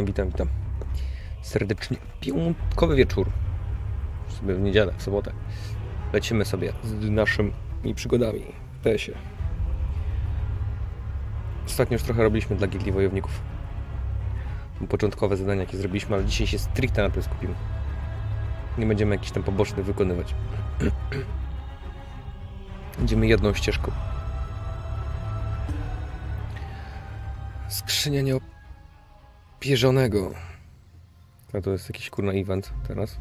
Witam. Serdecznie. Piątkowy wieczór. Sobie w niedzielę, w sobotę. Lecimy sobie z naszymi przygodami w PS-ie. Ostatnio już trochę robiliśmy dla gildii wojowników. Początkowe zadania, jakie zrobiliśmy, ale dzisiaj się stricte na tym skupimy. Nie będziemy jakichś tam pobocznych wykonywać. Będziemy jedną ścieżką. Skrzynia nieopierzonego. A to jest jakiś kurna event teraz.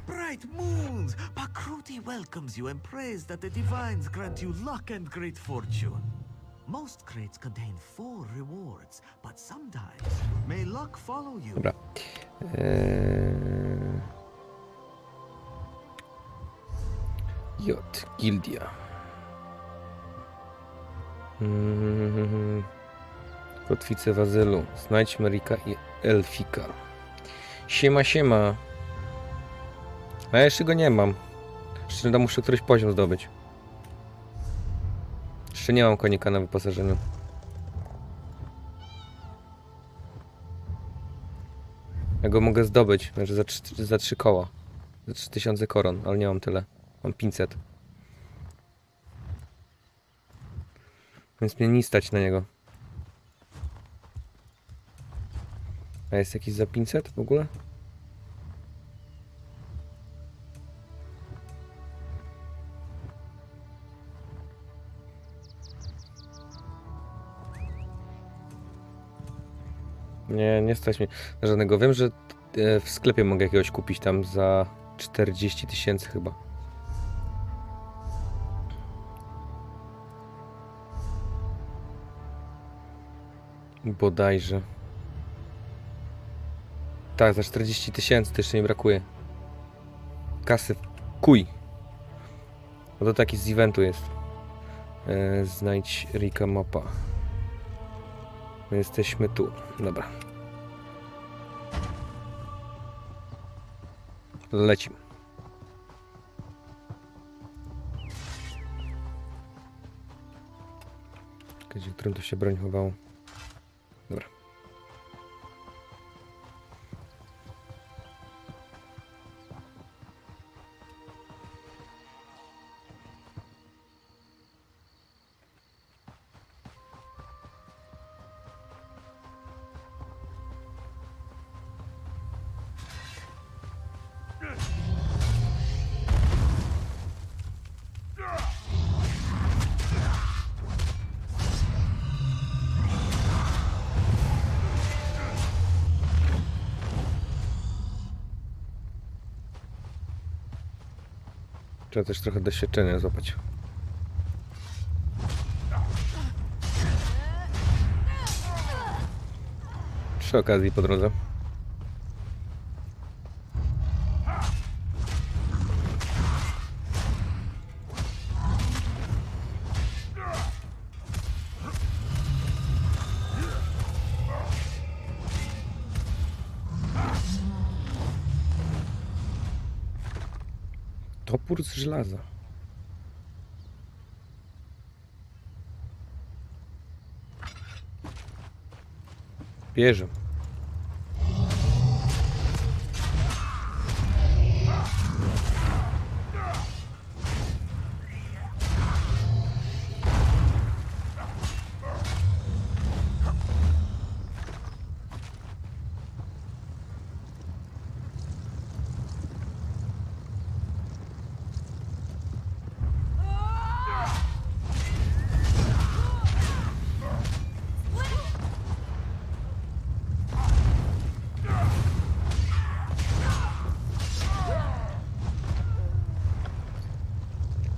Bright moons! Pakruti welcomes you and prays that the divines grant you luck and great fortune. Most crates contain 4 rewards, but sometimes may luck follow you. Dobra. Gildia. Kotwice w azylu. Znajdź Merika i Elfika. Siema. A ja jeszcze go nie mam. Jeszcze tam muszę któryś poziom zdobyć. Jeszcze nie mam konika na wyposażeniu. Ja go mogę zdobyć, znaczy za 3 koła. Za 3000 koron, ale nie mam tyle. Mam 500. Więc mnie nie stać na niego. A jest jakiś za 500 w ogóle? Nie stać mnie na żadnego. Wiem, że w sklepie mogę jakiegoś kupić tam za 40 000 chyba. Bodajże. Tak, za 40 000 to jeszcze mi brakuje. Kasy kuj. No to taki z eventu jest. Znajdź Rika mapa. My jesteśmy tu. Dobra. Lecimy. Gdzie, w którym to się broń chowało. Dobra. Trzeba też trochę doświadczenia złapać. Przy okazji po drodze. Topór z żelaza. Bierze.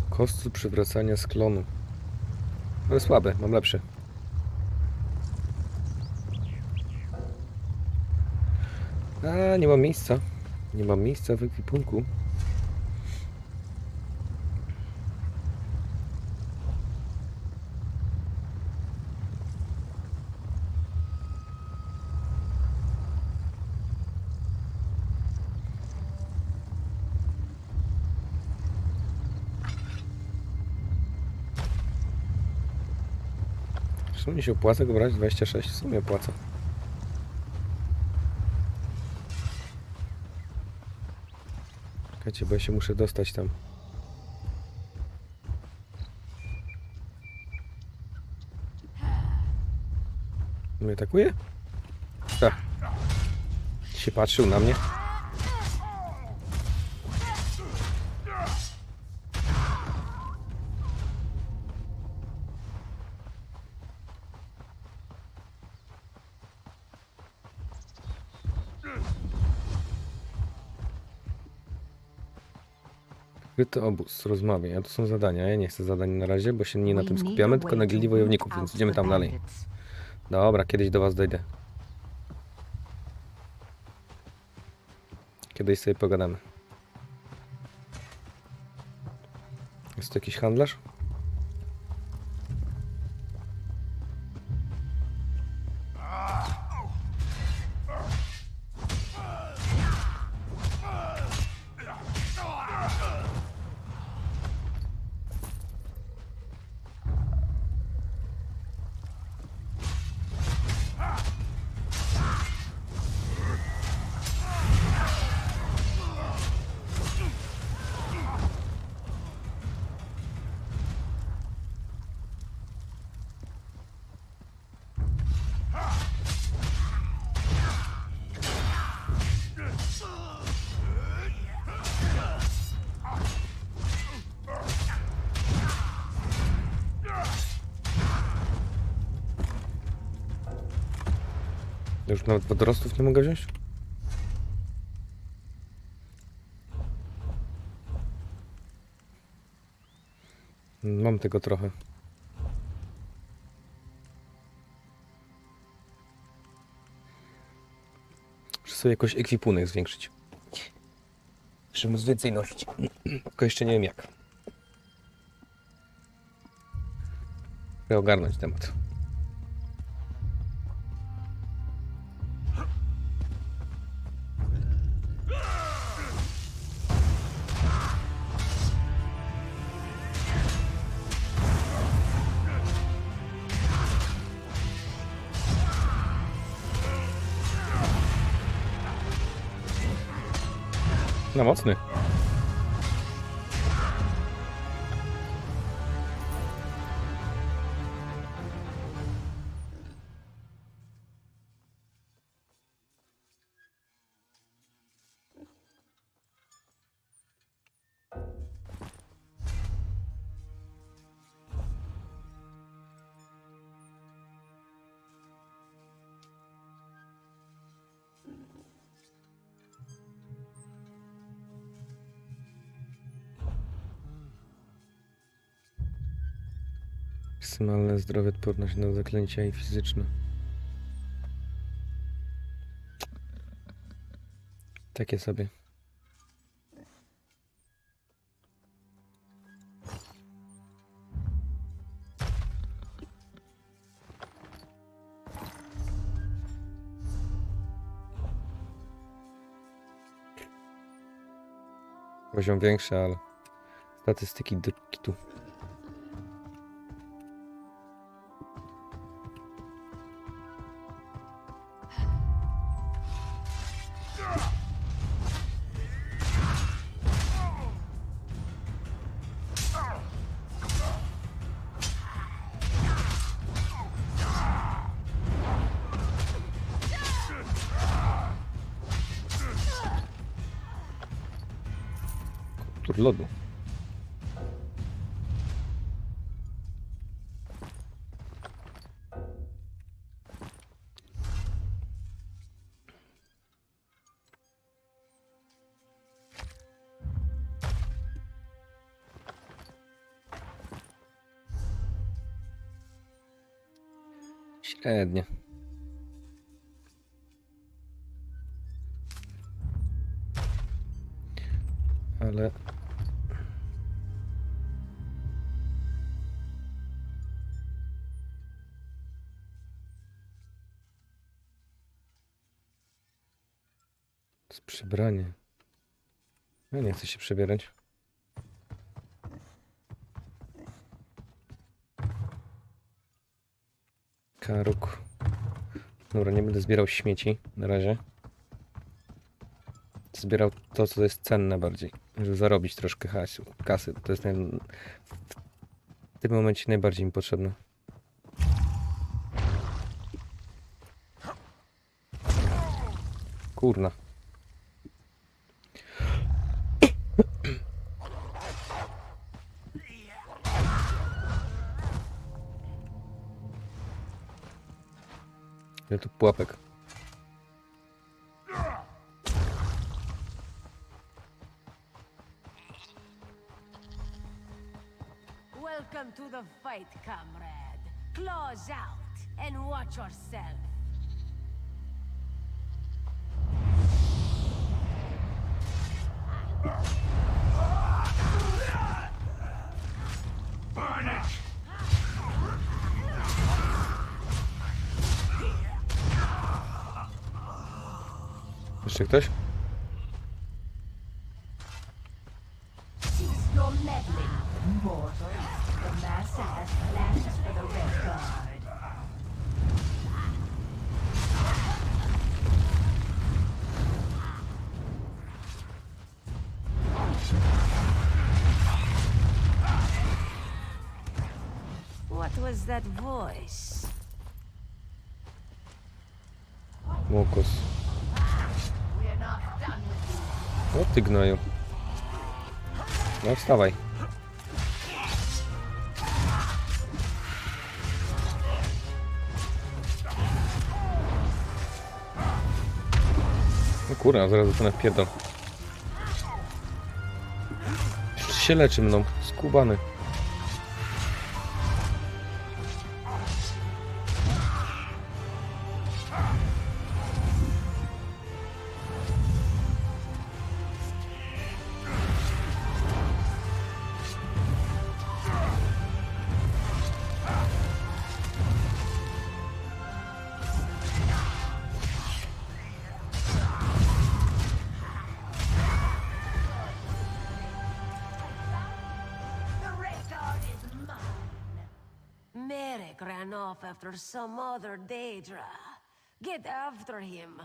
Kostur przywracania sklonu. Ale słabe, mam lepszy. A, nie mam miejsca. Nie mam miejsca w ekwipunku. W sumie się opłaca go brać 26, w sumie opłaca. Czekajcie, bo ja się muszę dostać tam. Mnie atakuje? Tak. Się patrzył na mnie. Wykryty obóz, rozmawiaj, a to są zadania. Ja nie chcę zadań na razie, bo się nie na tym skupiamy, tylko na gildii wojowników, więc idziemy tam dalej. Dobra, kiedyś do was dojdę. Kiedyś sobie pogadamy. Jest tu jakiś handlarz? Już nawet wodorostów nie mogę wziąć? Mam tego trochę. Muszę sobie jakoś ekwipunek zwiększyć. Muszę móc więcej nosić. Tylko jeszcze nie wiem jak. Chcę ogarnąć temat. No mocny. Maksymalne zdrowie, odporność na zaklęcia i fizyczne. Takie sobie. Poziom większy, ale statystyki do kitu. Tur lodu. Średnie. Ale to jest przebranie. Ja nie chcę się przebierać. Karuk. Dobra, nie będę zbierał śmieci na razie. Zbierał to, co jest cenne bardziej, żeby zarobić troszkę kasy. To jest w tym momencie najbardziej mi potrzebne. Kurna. Ile tu pułapek? Welcome to the fight, comrade. Claws out and watch yourself. Burn it! Jeszcze ktoś? Cease your meddling, mortal. The master has plans for the Red Guard. What was that voice? Łokos. O ty gnoju. No wstawaj. No kurwa, zaraz dostanę w pierdol. Jeszcze się leczy mną, skubany. Merrick ran off after some other Daedra. Get after him.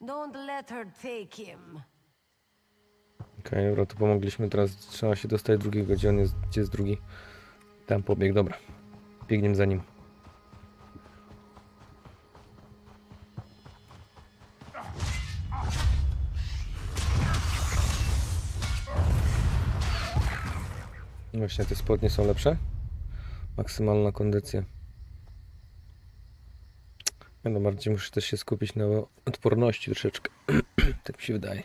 Don't let her take him. Okej, dobra, to pomogliśmy. Teraz trzeba się dostać drugiego. Gdzie on jest? Gdzie jest drugi? Tam pobiegł, dobra. Biegniemy za nim. Właśnie te spodnie są lepsze. Maksymalna kondycja. No bardziej muszę też się skupić na odporności troszeczkę. Tak mi się wydaje.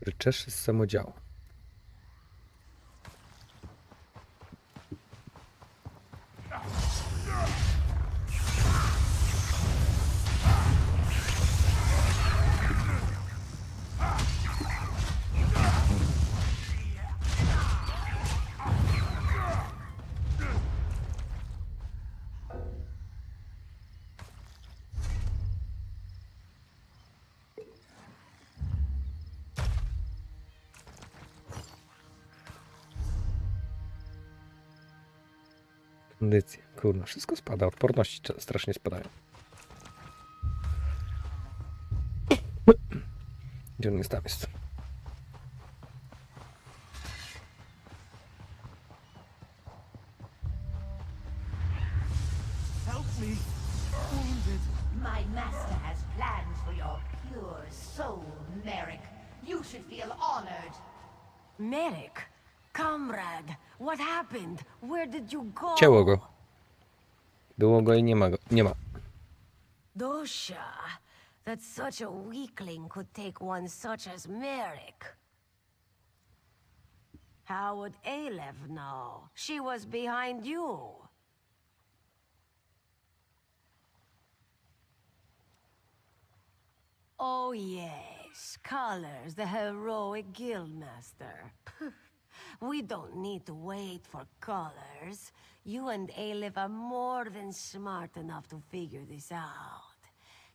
Ryczesz z samodziału. Kondycje. Kurna, wszystko spada. Odporności strasznie spadają. Gdzie on jest? Tam jest. Help me. Wounded. My master has plans for your pure soul, Merrick. You should feel honored. Merrick, comrade, what happened? Where did you go? Cięło go. Było go i nie ma go. Nie ma. Dosha, that such a weakling could take one such as Merrick. How would Aleph know? She was behind you. Oh yes, Colors, the heroic guildmaster. We don't need to wait for Colors. You and Aleph are more than smart enough to figure this out.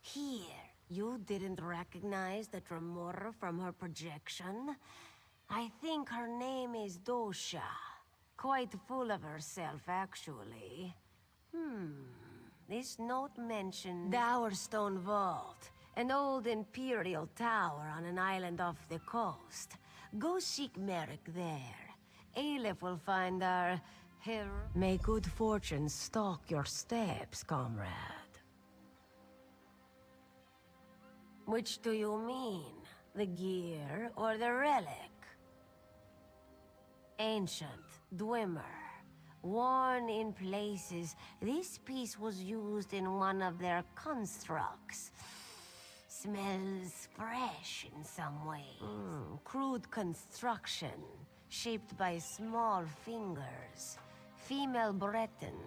Here, you didn't recognize the Tremora from her projection? I think her name is Dosha. Quite full of herself, actually. This note mentions Dowerstone Vault, an old imperial tower on an island off the coast. Go seek Merrick there. Aleph will find our hero. May good fortune stalk your steps, comrade. Which do you mean? The gear or the relic? Ancient, Dwemer. Worn in places, this piece was used in one of their constructs. Smells fresh in some way. Crude construction, shaped by small fingers. Female Breton.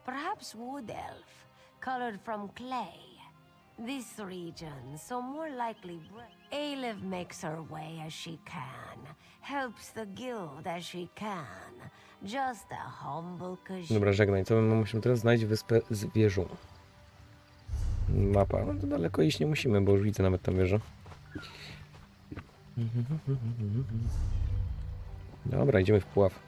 Perhaps wood elf, colored from clay. This region, so more likely Aleph makes her way as she can. Helps the guild as she can. Just a humble Dobra, żegnaj. Co my musimy teraz znaleźć wyspę z wieżą? Mapa. No to daleko iść nie musimy, bo już widzę nawet tam wieżę. Dobra, idziemy w Puław.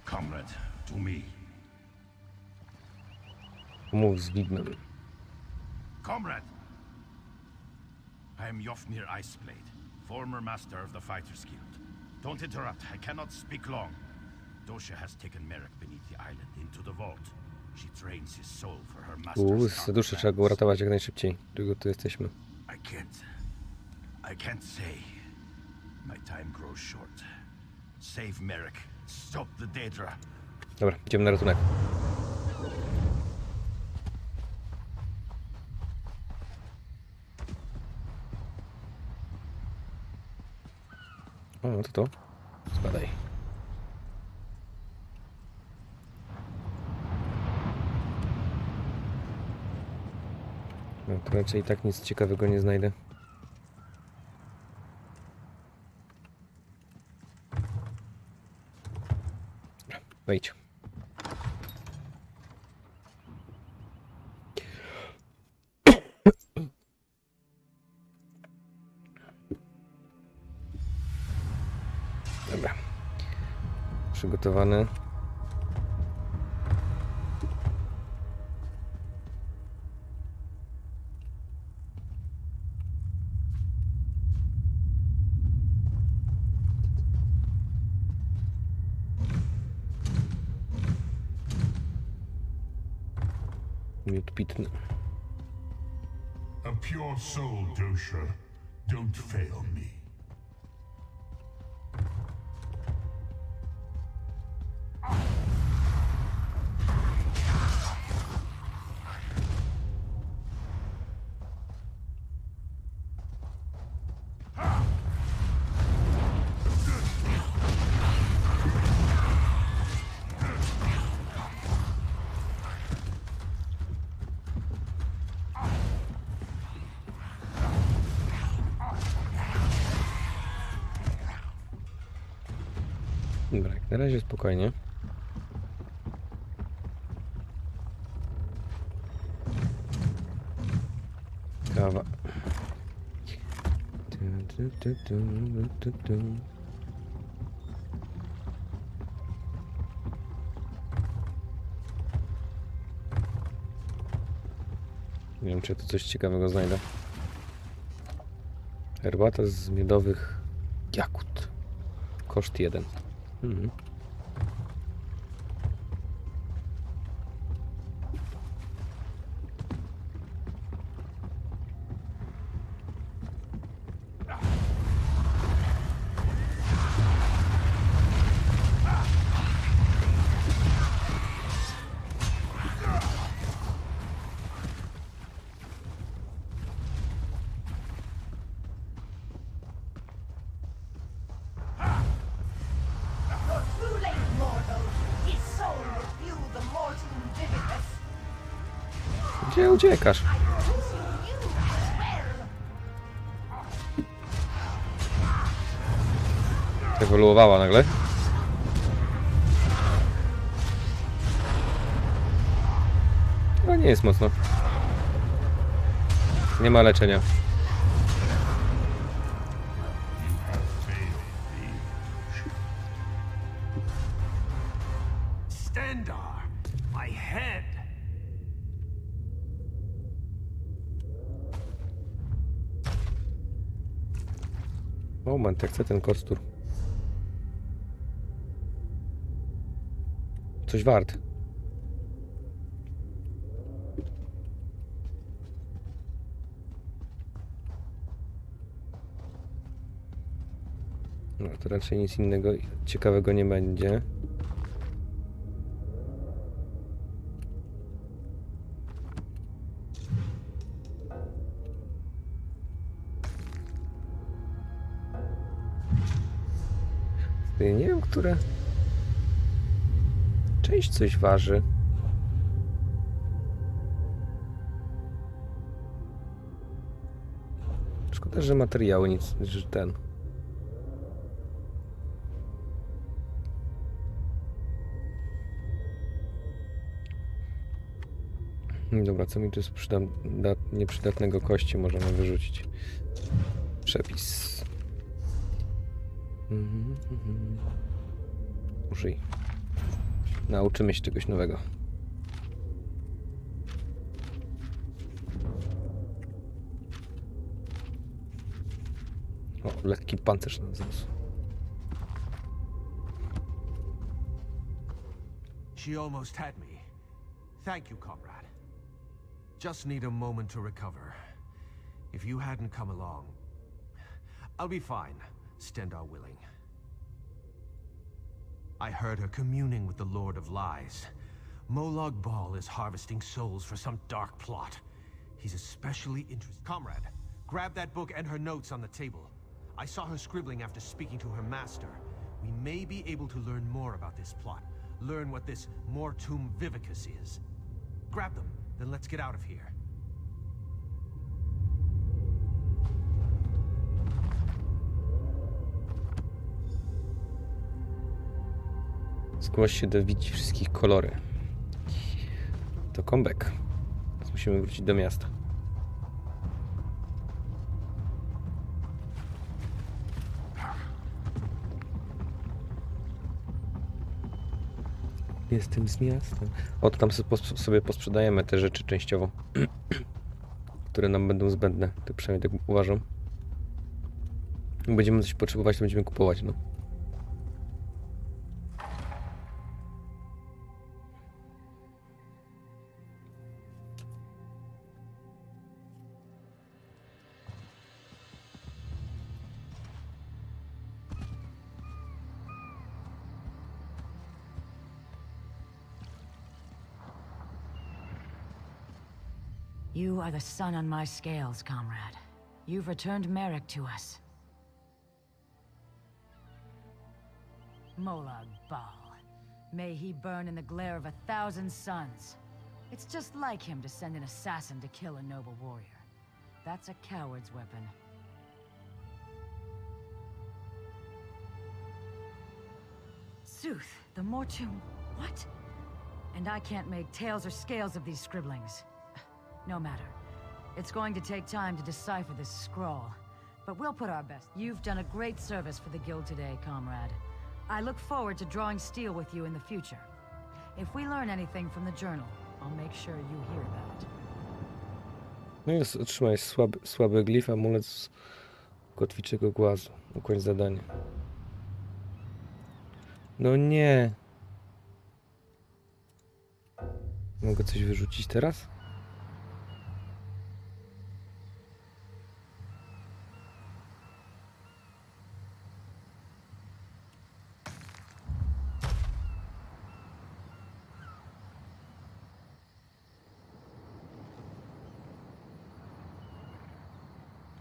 Comrade, to me. Mów z widmem. Comrade! I am Jofnir Iceblade, former master of the Fighters Guild. Don't interrupt, I cannot speak long. Dosha has taken Merrick beneath the island into the vault. She trains his soul for her master's Duszę trzeba go uratować jak najszybciej. Długo tu jesteśmy. I can't say. My time grows short. Save Merrick. Stop the Daedra. Dobra, idziemy na ratunek. O, no to. Spadaj. No, to raczej i tak nic ciekawego nie znajdę. Wejdź. Dobra. Przygotowany. Miód pitny. A pure soul, Dosha. Don't fail me. Dobra, jak na razie spokojnie. Kawa. Nie wiem, czy tu coś ciekawego znajdę. Herbata z miodowych jagód. Koszt 1. Too late, mortal. His soul will fuel the mortal vividness. Gdzie uciekasz? I consume you as well. Ewoluowała nagle. No nie jest mocno. Nie ma leczenia. Standar, my head. Moment, jak chcę ten kostur. Coś wart. No to raczej nic innego ciekawego nie będzie. Ja nie wiem, które część coś waży. Szkoda, że materiały nic, że ten. Dobra, co mi tu jest nieprzydatnego kości możemy wyrzucić? Przepis. Użyj. Nauczymy się czegoś nowego. O, lekki pancerz na wzrost. She almost had me. Thank you, comrade. Just need a moment to recover. If you hadn't come along, I'll be fine. stand our willing. I heard her communing with the Lord of Lies. Molag Bal is harvesting souls for some dark plot. He's especially interested. Comrade, grab that book and her notes on the table. I saw her scribbling after speaking to her master. We may be able to learn more about this plot. Learn what this Mortum Vivicus is. Grab them, then let's get out of here. Zgłoś się do widzi wszystkich kolory. To comeback. Więc musimy wrócić do miasta. Jestem z miasta. O, to tam sobie posprzedajemy te rzeczy częściowo, które nam będą zbędne. To przynajmniej tak uważam. Jak będziemy coś potrzebować, to będziemy kupować, no. You are the sun on my scales, comrade. You've returned Merrick to us. Molag Bal. May he burn in the glare of 1,000 suns. It's just like him to send an assassin to kill a noble warrior. That's a coward's weapon. Sooth, the Mortum... what? And I can't make tails or scales of these scribblings. No matter. It's going to take time to decipher this scroll. But we'll put our best. You've done a great service for the guild today, comrade. I look forward to drawing steel with you in the future. If we learn anything from the journal, I'll make sure you hear about it. No i otrzymałeś słaby glif, amulet z kotwiczego głazu. Ukończ zadanie. No nie. Mogę coś wyrzucić teraz?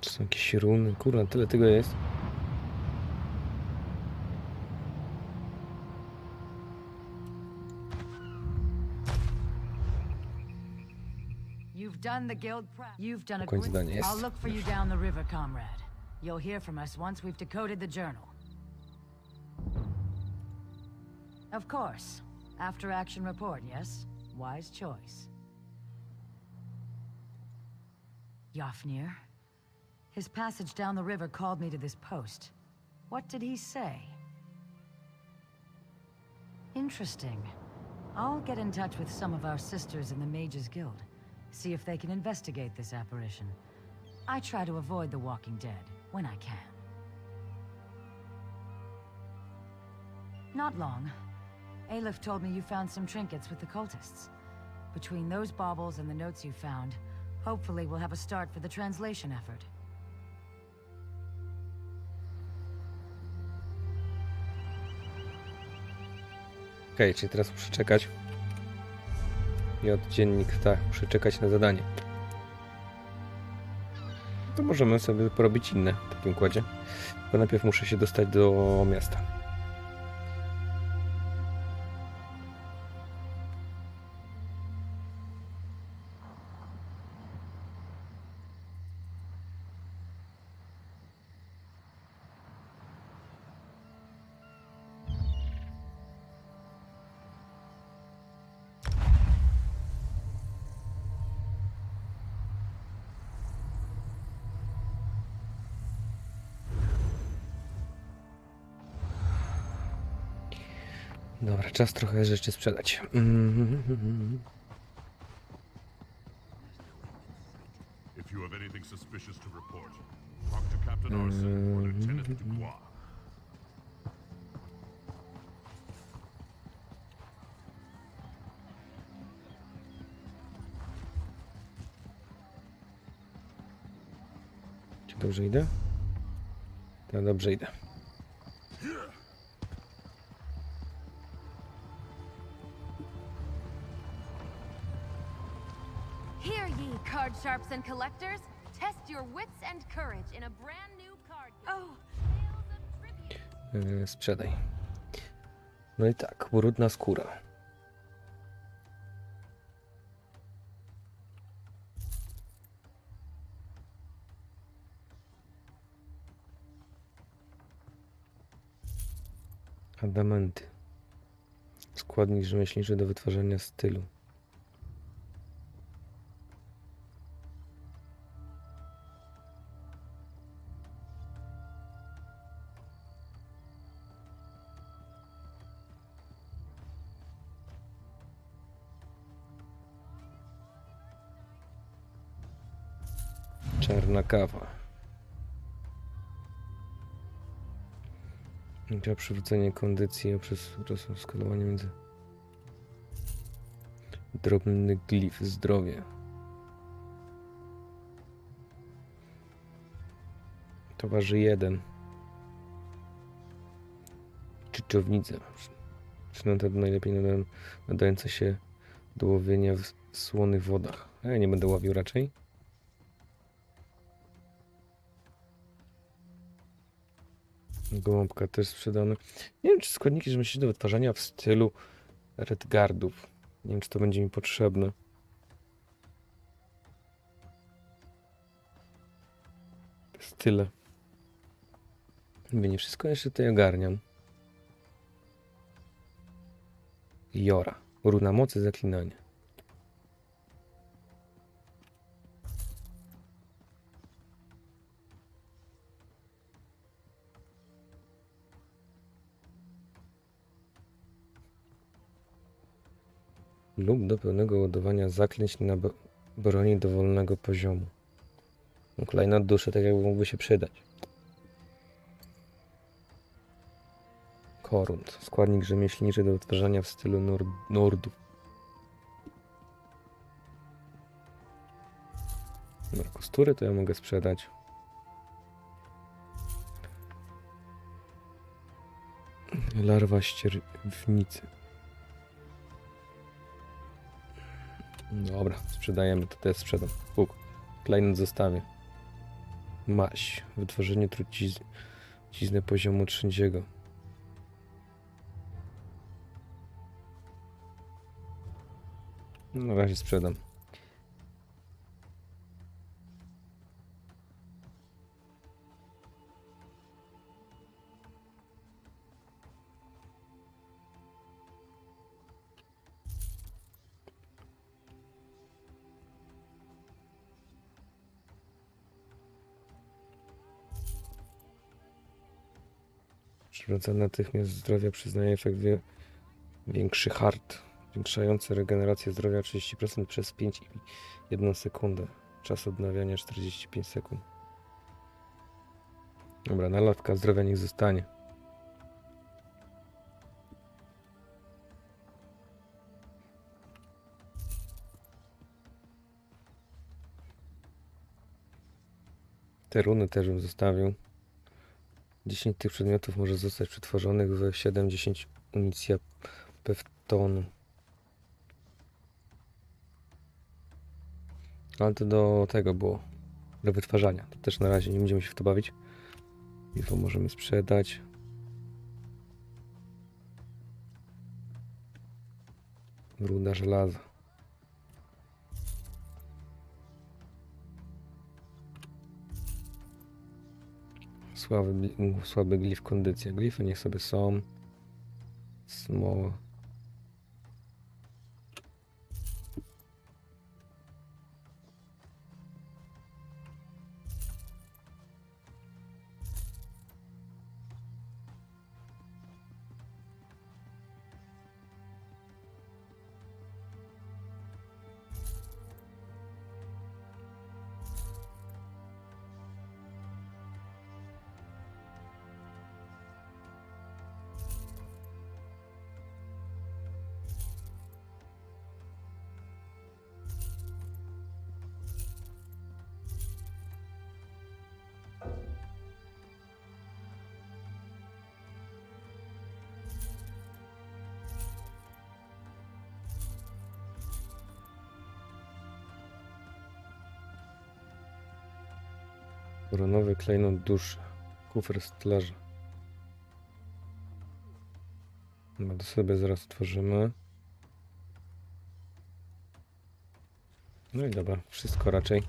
Czy są jakieś runy? Kurwa, tyle tego jest. You've done the guild proud. You've done a Ukończ zadanie, jest. I'll look for you down the river, comrade. You'll hear from us once we've decoded the journal. Of course. After action report, yes? Wise choice. Yofnir. His passage down the river called me to this post. What did he say? Interesting. I'll get in touch with some of our sisters in the Mages Guild. See if they can investigate this apparition. I try to avoid the Walking Dead when I can. Not long. Aleph told me you found some trinkets with the cultists. Between those baubles and the notes you found, hopefully we'll have a start for the translation effort. Okej, czyli teraz muszę czekać. I od dziennik, tak, muszę czekać na zadanie. To możemy sobie porobić inne w takim układzie. Bo najpierw muszę się dostać do miasta. Dobra, czas trochę rzeczy sprzedać. If you have anything suspicious to report, talk to Captain Arson or Lieutenant Dubois. Czy dobrze idę? Tak, dobrze idę. Hear ye, card sharps and collectors. Test your wits and courage in a brand new card game. Oh, Tales of Tribute. Sprzedaj. No i tak, brudna skóra. Adamenty. Składnik rzemieślniczy do wytwarzania stylu. Czarna kawa. Działa przywrócenie kondycji przez skalowanie między drobny glif, zdrowie. To waży 1. Czyczownica. Przynęta najlepiej nadająca się do łowienia w słonych wodach. A ja nie będę łowił raczej. Gołąbka też sprzedane. Nie wiem, czy składniki rzemieślnicze do wytwarzania w stylu Redguardów. Nie wiem, czy to będzie mi potrzebne. Style. Nie wszystko jeszcze tutaj ogarniam. Jora. Runa mocy, zaklinanie. Lub do pełnego ładowania zaklęć na broni dowolnego poziomu. Kolejna duszy, tak jakby mógłby się przydać. Korunt. Składnik rzemieślniczy do wytwarzania w stylu Nordów. Kostury to ja mogę sprzedać. Larwa ścierwnicy. Dobra, sprzedajemy, to też sprzedam. Klejnot zostawię. Maś. Wytworzenie trucizny poziomu 3. Na razie sprzedam. Przywraca natychmiast zdrowia, przyznaje efekt większy hard, zwiększający regenerację zdrowia 30% przez 5,1 sekundę. Czas odnawiania 45 sekund. Dobra, nalewka zdrowia niech zostanie. Te runy też bym zostawił. 10 tych przedmiotów może zostać przetworzonych w 7-10 unicja pewtonu. Ale to do tego było. Do wytwarzania. To też na razie nie będziemy się w to bawić. Info możemy sprzedać. Ruda żelaza. Słaby glif, kondycja. Glify niech sobie są. Smoła. Koronowy klejnot duszy. Kufer stlarza. No to sobie zaraz stworzymy. No i dobra, wszystko raczej.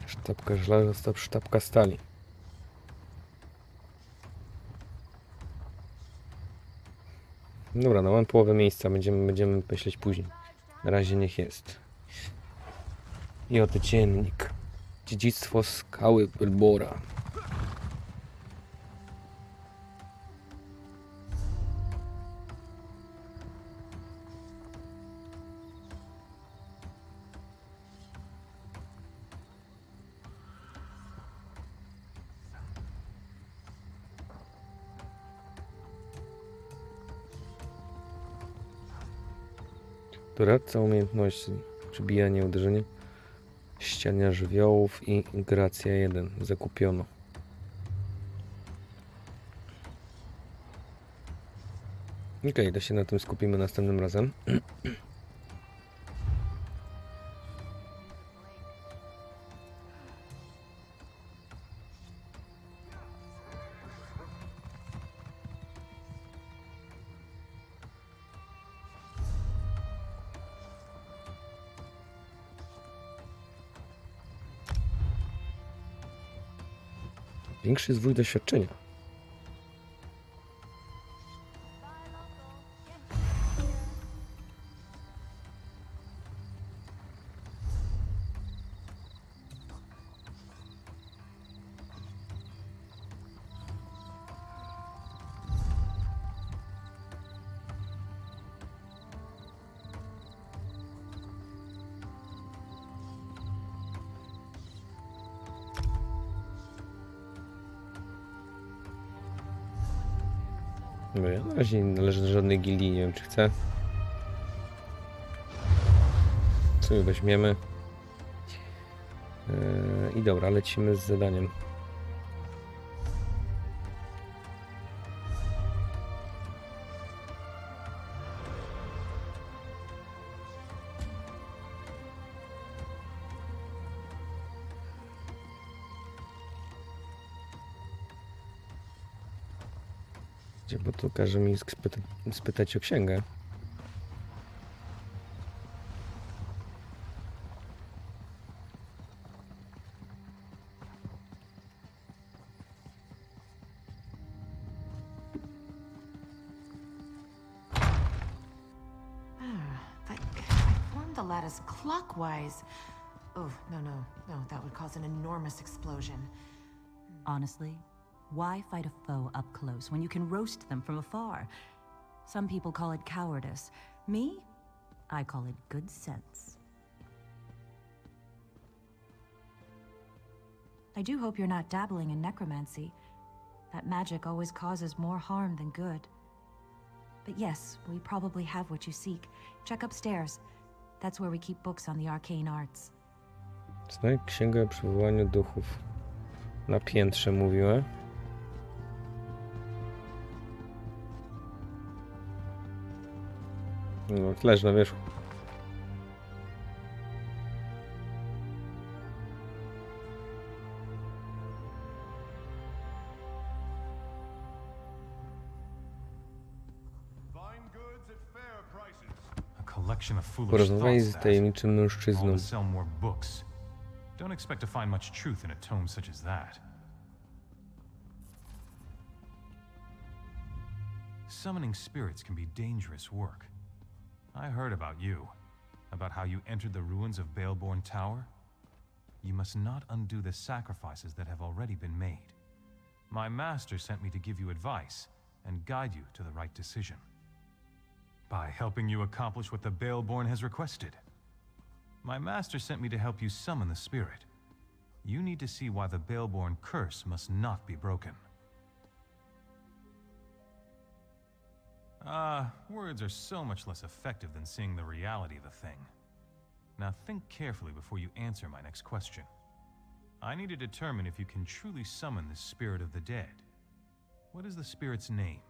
Sztabka żelaza, sztabka stali. Dobra, no mam połowę miejsca, będziemy myśleć później. Na razie niech jest. I oto dziennik. Dziedzictwo skały Bylbora. Doradca umiejętności. Przybijanie, uderzenie. Ściania żywiołów i gracja 1. Zakupiono. Okej, to się na tym skupimy następnym razem. Większy zwój doświadczenia. No ja na razie nie należę do żadnej gildii, nie wiem czy chcę. Sobie weźmiemy. I dobra, lecimy z zadaniem. Bo tu każe mi spytać o księgę. But I formed the lattice clockwise. Oh, no, that would cause an enormous explosion. Honestly, why fight a foe up close when you can roast them from afar? Some people call it cowardice. Me? I call it good sense. I do hope you're not dabbling in necromancy. That magic always causes more harm than good. But yes, we probably have what you seek. Check upstairs. That's where we keep books on the arcane arts. Znajdź księgę o przywołaniu duchów. Na piętrze mówiła. No, leży na wierzchu. Porozmawiaj z tajemniczym mężczyzną. Don't expect to find much truth in a tome such as that. Summoning spirits can be dangerous work. I heard about you, about how you entered the ruins of Baleborn Tower. You must not undo the sacrifices that have already been made. My master sent me to give you advice and guide you to the right decision. By helping you accomplish what the Baleborn has requested. My master sent me to help you summon the spirit. You need to see why the Baleborn curse must not be broken. Words are so much less effective than seeing the reality of a thing. Now think carefully before you answer my next question. I need to determine if you can truly summon the spirit of the dead. What is the spirit's name?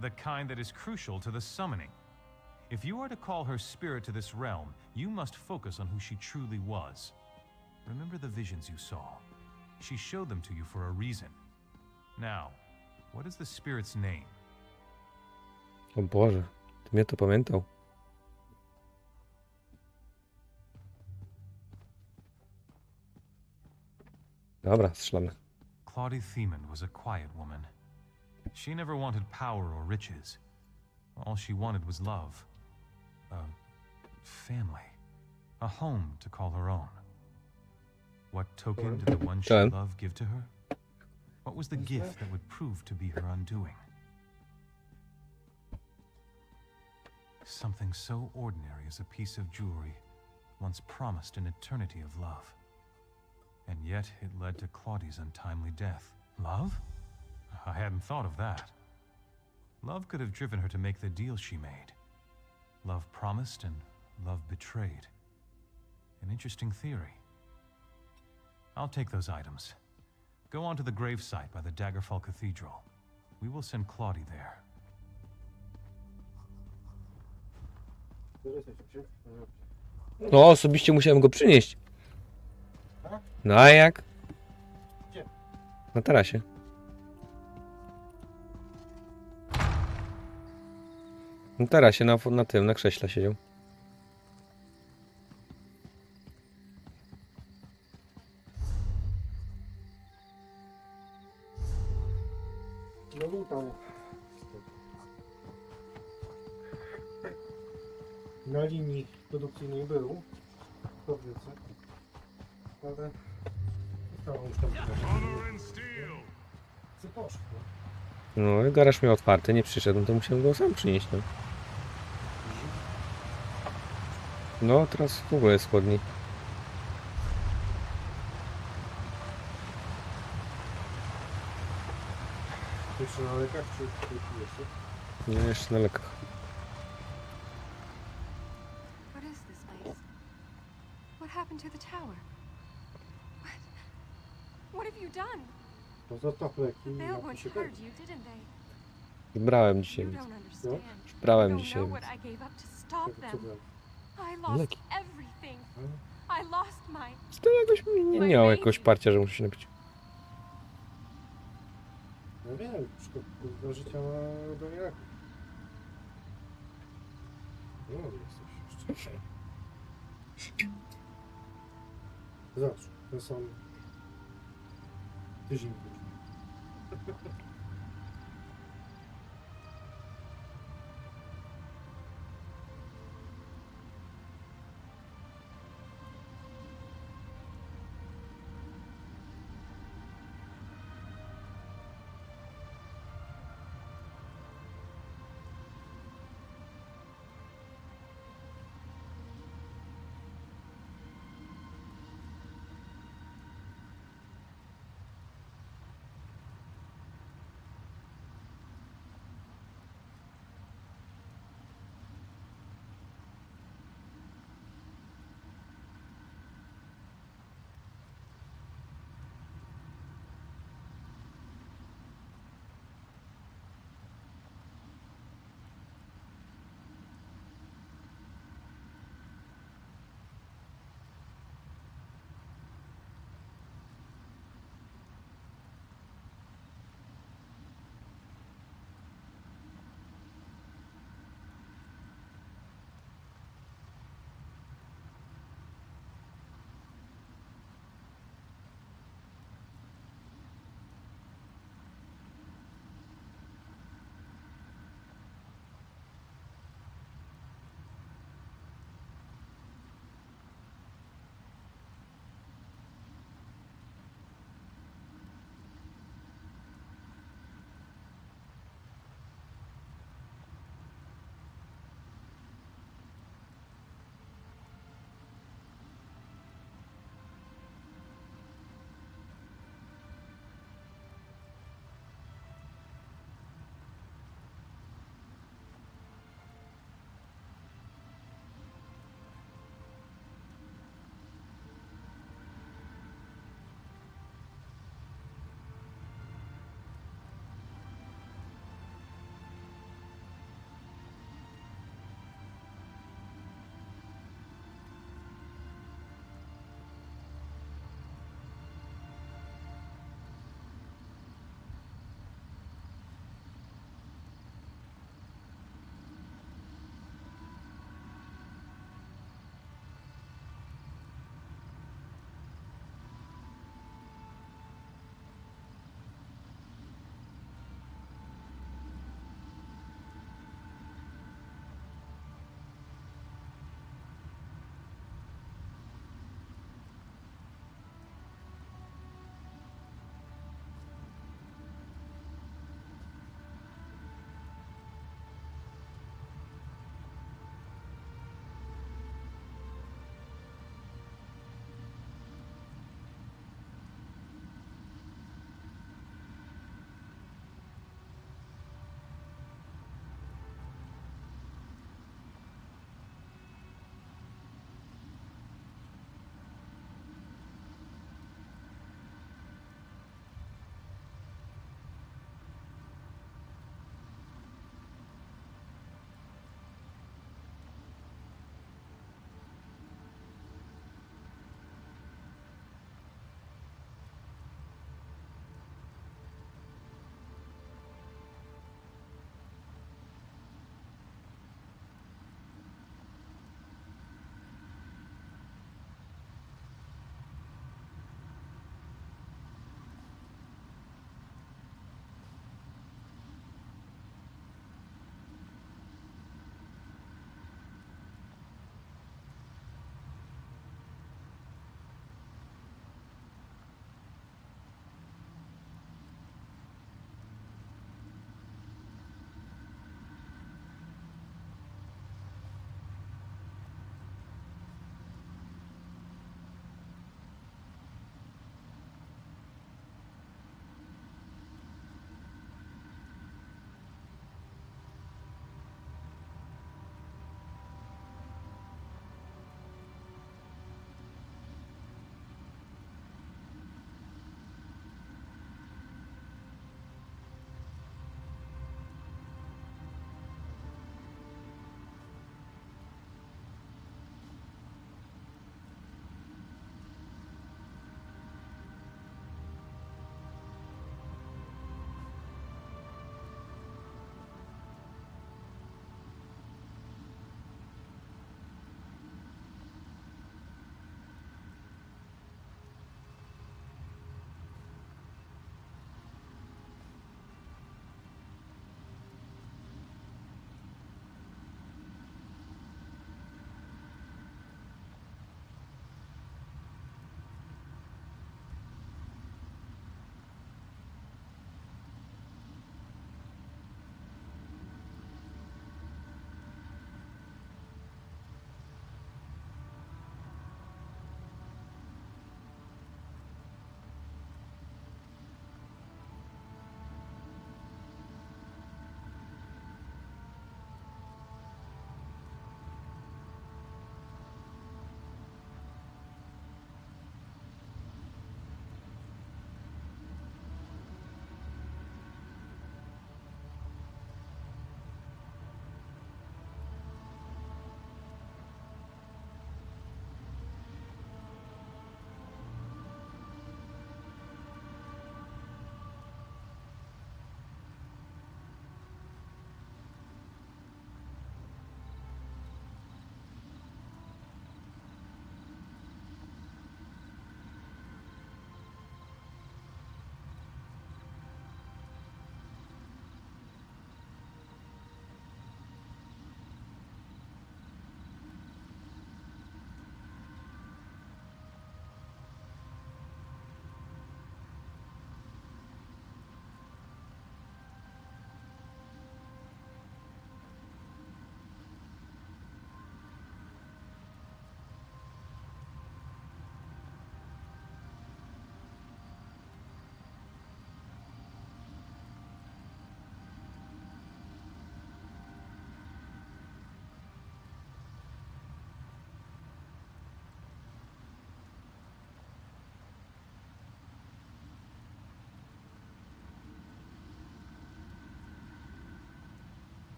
The kind that is crucial to the summoning. If you are to call her spirit to this realm, you must focus on who she truly was. Remember the visions you saw. She showed them to you for a reason. Now, what is the spirit's name? O Boże, ty mnie to pamiętał. Dobra, strzelamy. Claudie Thiemann was a quiet woman. She never wanted power or riches. All she wanted was love. A family. A home to call her own. What token did the one she loved give to her? What was the gift that would prove to be her undoing? Something so ordinary as a piece of jewelry, once promised an eternity of love. And yet it led to Claudie's untimely death. Love? I hadn't thought of that. Love could have driven her to make the deal she made. Love promised and love betrayed. An interesting theory. I'll take those items. Go on to the gravesite by the Daggerfall Cathedral. We will send Claudie there. No, osobiście musiałem go przynieść. No a jak? Na tarasie. Na tarasie, na tym, na krześle siedział. No tam. Na linii produkcyjnej był w fabryce, ale zostało już tam co poszło. No i garaż miał otwarty, nie przyszedł, to musiałem go sam przynieść. No, no teraz w ogóle jest chłodniej. Jeszcze na lekach czy jeszcze? Nie, jeszcze na lekach. What is this place? What happened to the tower? What have you done? No za to leki. The Baleborns heard you, didn't they? Brałem dzisiaj. You don't understand. Brałem You dzisiaj. don't know what I gave up to stop them. I lost Leki. everything. I lost my... To jakoś nie miał jakoś parcia, że muszę się napić. No wiem, do życia ma do jak. No jesteś jeszcze. Zobacz, to są tydzień później.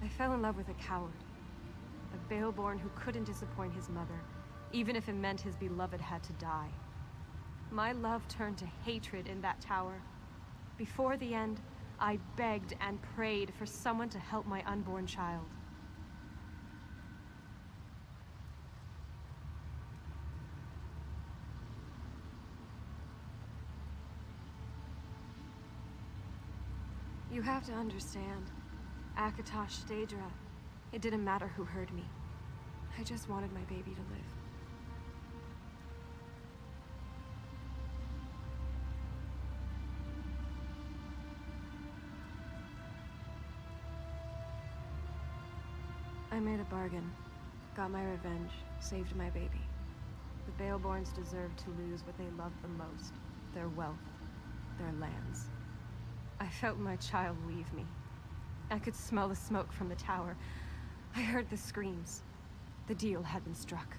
I fell in love with a coward. A Baleborn who couldn't disappoint his mother, even if it meant his beloved had to die. My love turned to hatred in that tower. Before the end, I begged and prayed for someone to help my unborn child. You have to understand. Akatosh, Daedra, it didn't matter who heard me. I just wanted my baby to live. I made a bargain, got my revenge, saved my baby. The Baleborns deserve to lose what they love the most, their wealth, their lands. I felt my child leave me. I could smell the smoke from the tower. I heard the screams. The deal had been struck.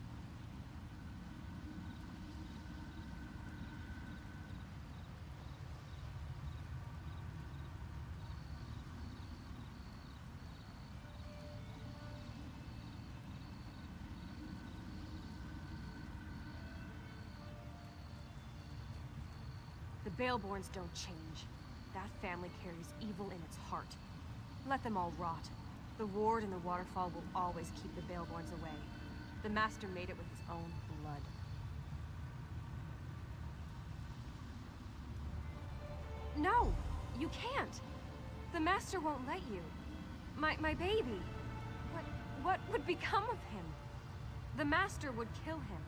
The Baleborns don't change. That family carries evil in its heart. Let them all rot. The ward and the waterfall will always keep the Baleborns away. The Master made it with his own blood. No! You can't! The Master won't let you. My baby. What would become of him? The Master would kill him.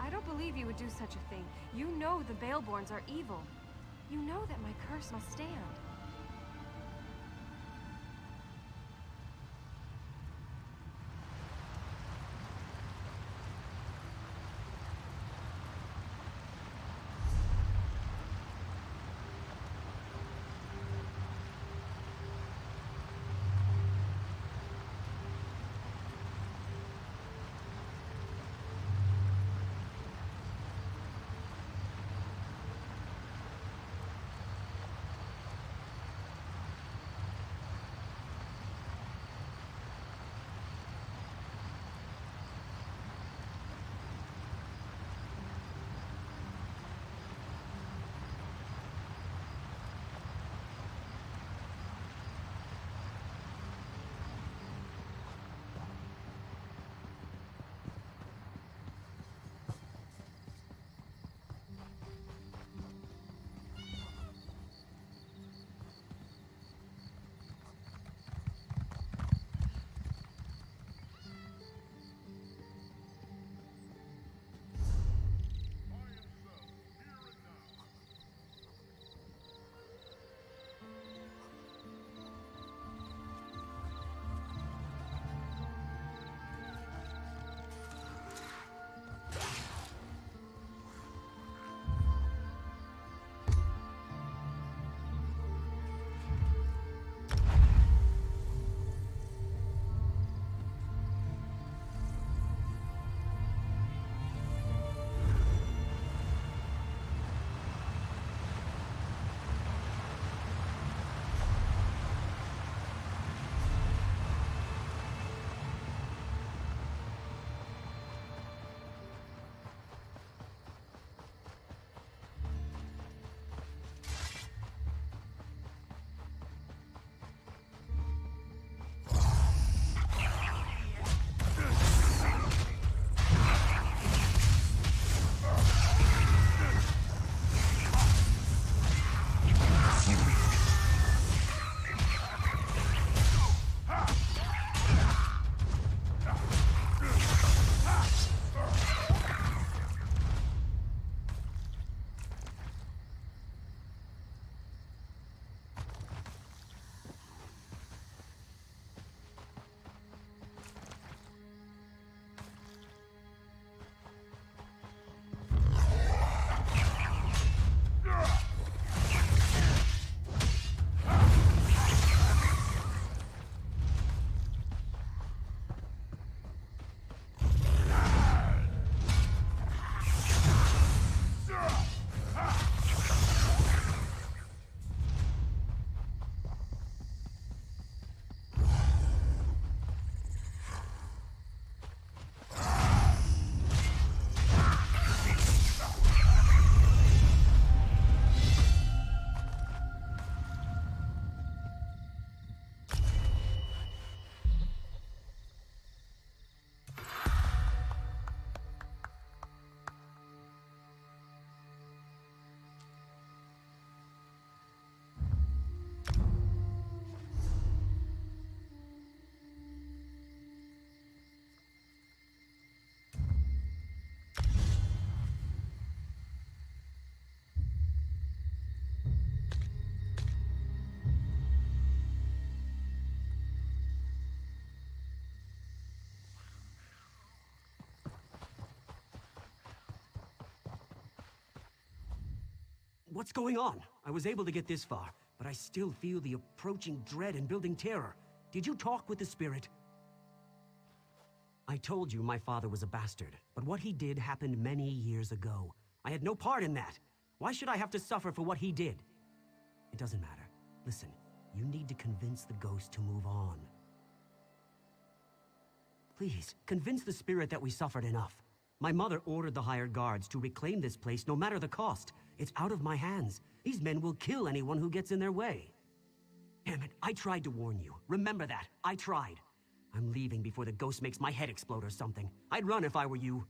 I don't believe you would do such a thing. You know the Baleborns are evil. You know that my curse must stand. What's going on? I was able to get this far, but I still feel the approaching dread and building terror. Did you talk with the spirit? I told you my father was a bastard, but what he did happened many years ago. I had no part in that. Why should I have to suffer for what he did? It doesn't matter. Listen, you need to convince the ghost to move on. Please, convince the spirit that we suffered enough. My mother ordered the hired guards to reclaim this place no matter the cost. It's out of my hands. These men will kill anyone who gets in their way. Damn it, I tried to warn you. Remember that. I tried. I'm leaving before the ghost makes my head explode or something. I'd run if I were you.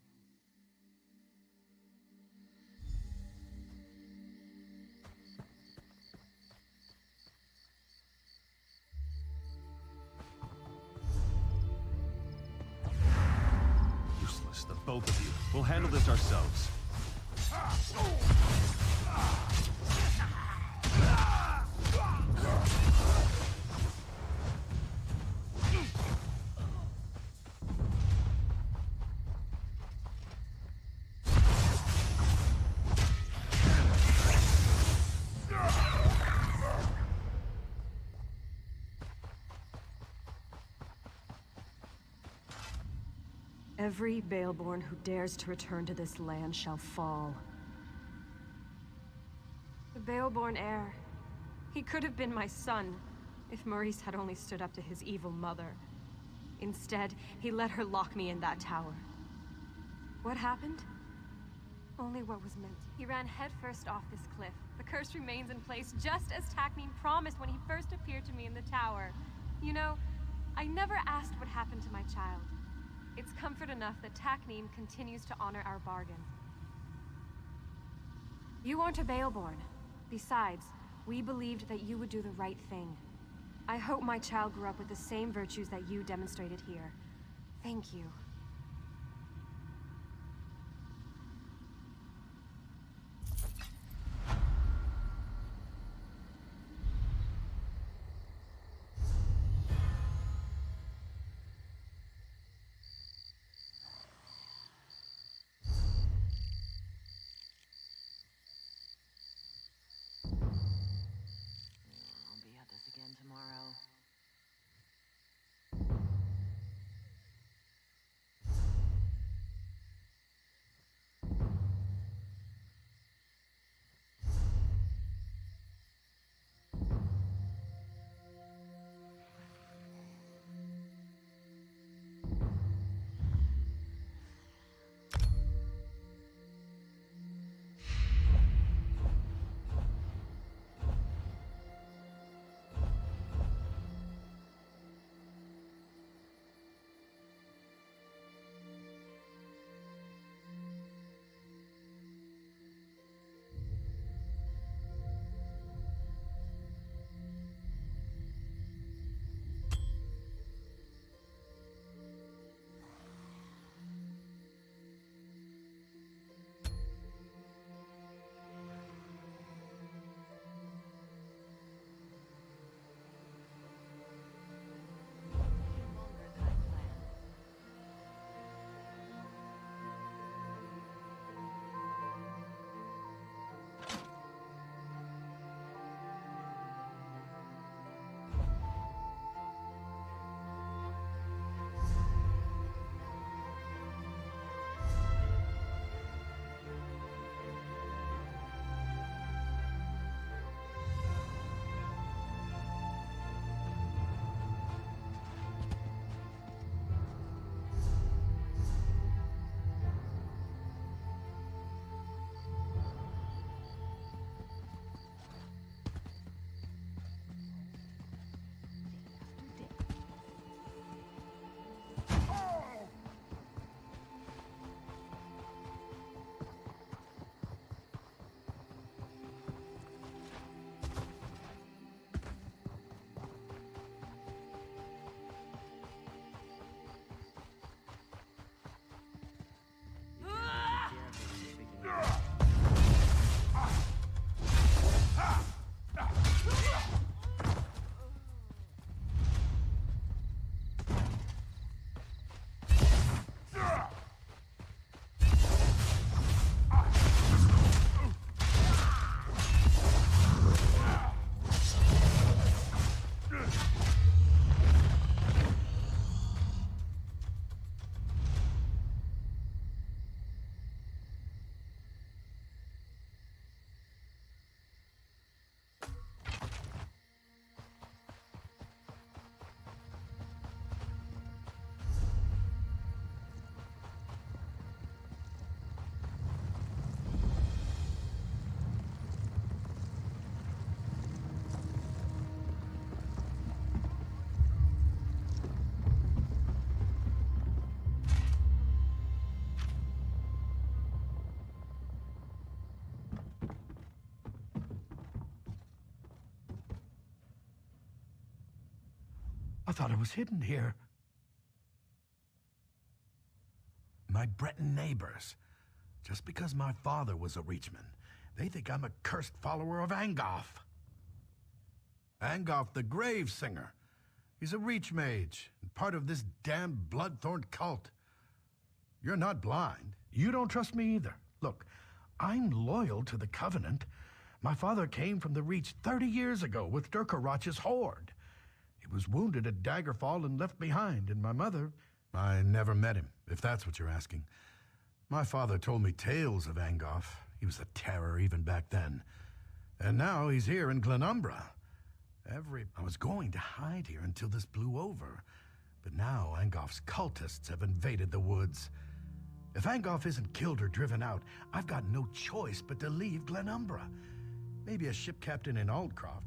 Useless, the both of you. We'll handle this ourselves. Every Baleborn who dares to return to this land shall fall. The Baleborn heir. He could have been my son, if Maurice had only stood up to his evil mother. Instead, he let her lock me in that tower. What happened? Only what was meant. He ran headfirst off this cliff. The curse remains in place, just as Takneen promised when he first appeared to me in the tower. You know, I never asked what happened to my child. It's comfort enough that Takneen continues to honor our bargain. You aren't a Baleborn. Besides, we believed that you would do the right thing. I hope my child grew up with the same virtues that you demonstrated here. Thank you. I thought it was hidden here. My Breton neighbors. Just because my father was a Reachman, they think I'm a cursed follower of Angoff. Angoff the Grave Singer. He's a Reach mage, and part of this damned Bloodthorn cult. You're not blind. You don't trust me either. Look, I'm loyal to the Covenant. My father came from the Reach 30 years ago with Durkarach's horde. He was wounded at Daggerfall and left behind, and my mother... I never met him, if that's what you're asking. My father told me tales of Angoff. He was a terror even back then. And now he's here in Glenumbra. I was going to hide here until this blew over. But now Angoff's cultists have invaded the woods. If Angoff isn't killed or driven out, I've got no choice but to leave Glenumbra. Maybe a ship captain in Aldcroft.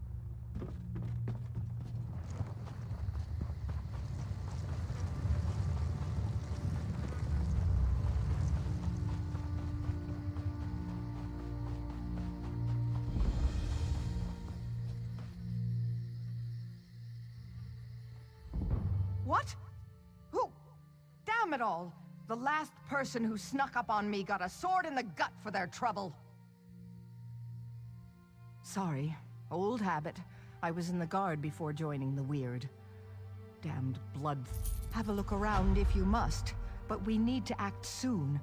What? Who? Damn it all! The last person who snuck up on me got a sword in the gut for their trouble. Sorry. Old habit. I was in the guard before joining the Weird. Damned blood. Have a look around if you must, but we need to act soon.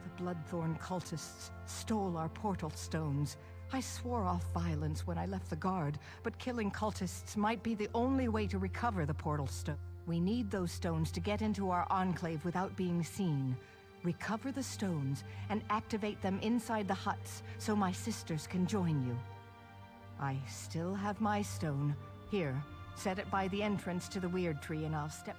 The Bloodthorn cultists stole our portal stones. I swore off violence when I left the guard, but killing cultists might be the only way to recover the portal stone. We need those stones to get into our enclave without being seen. Recover the stones and activate them inside the huts so my sisters can join you. I still have my stone. Here, set it by the entrance to the Weird Tree and I'll step...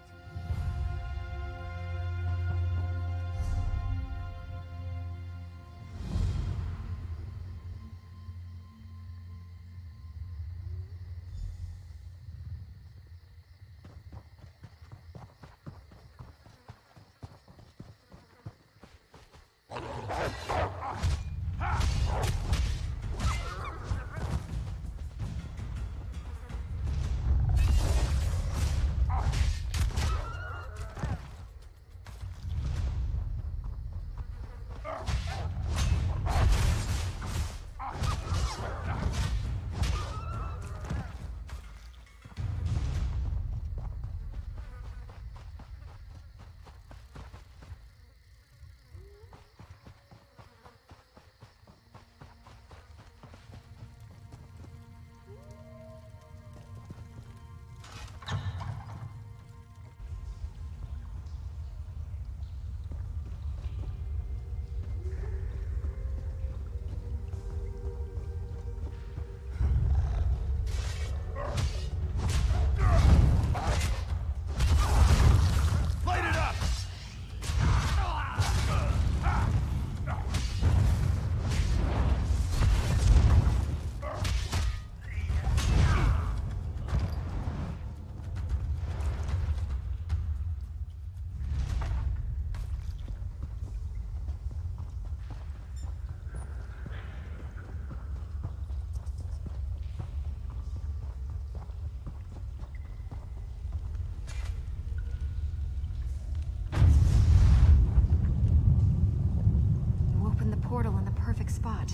Portal in the perfect spot.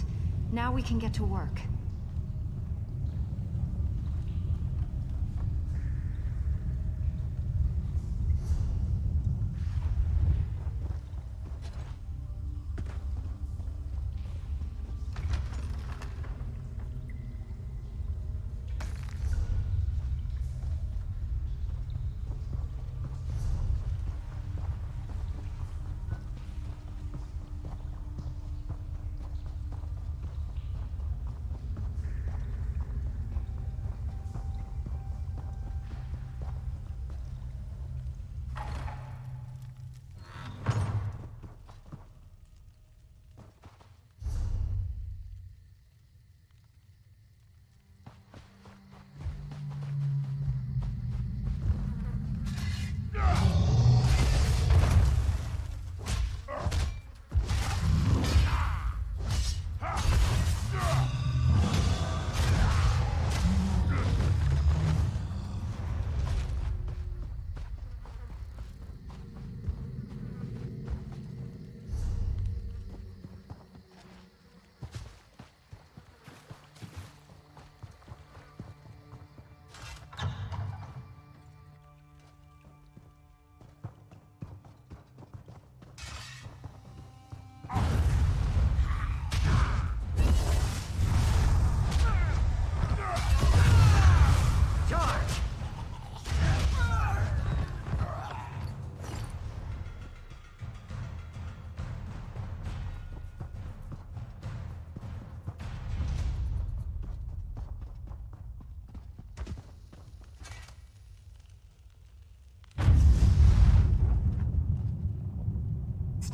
Now we can get to work.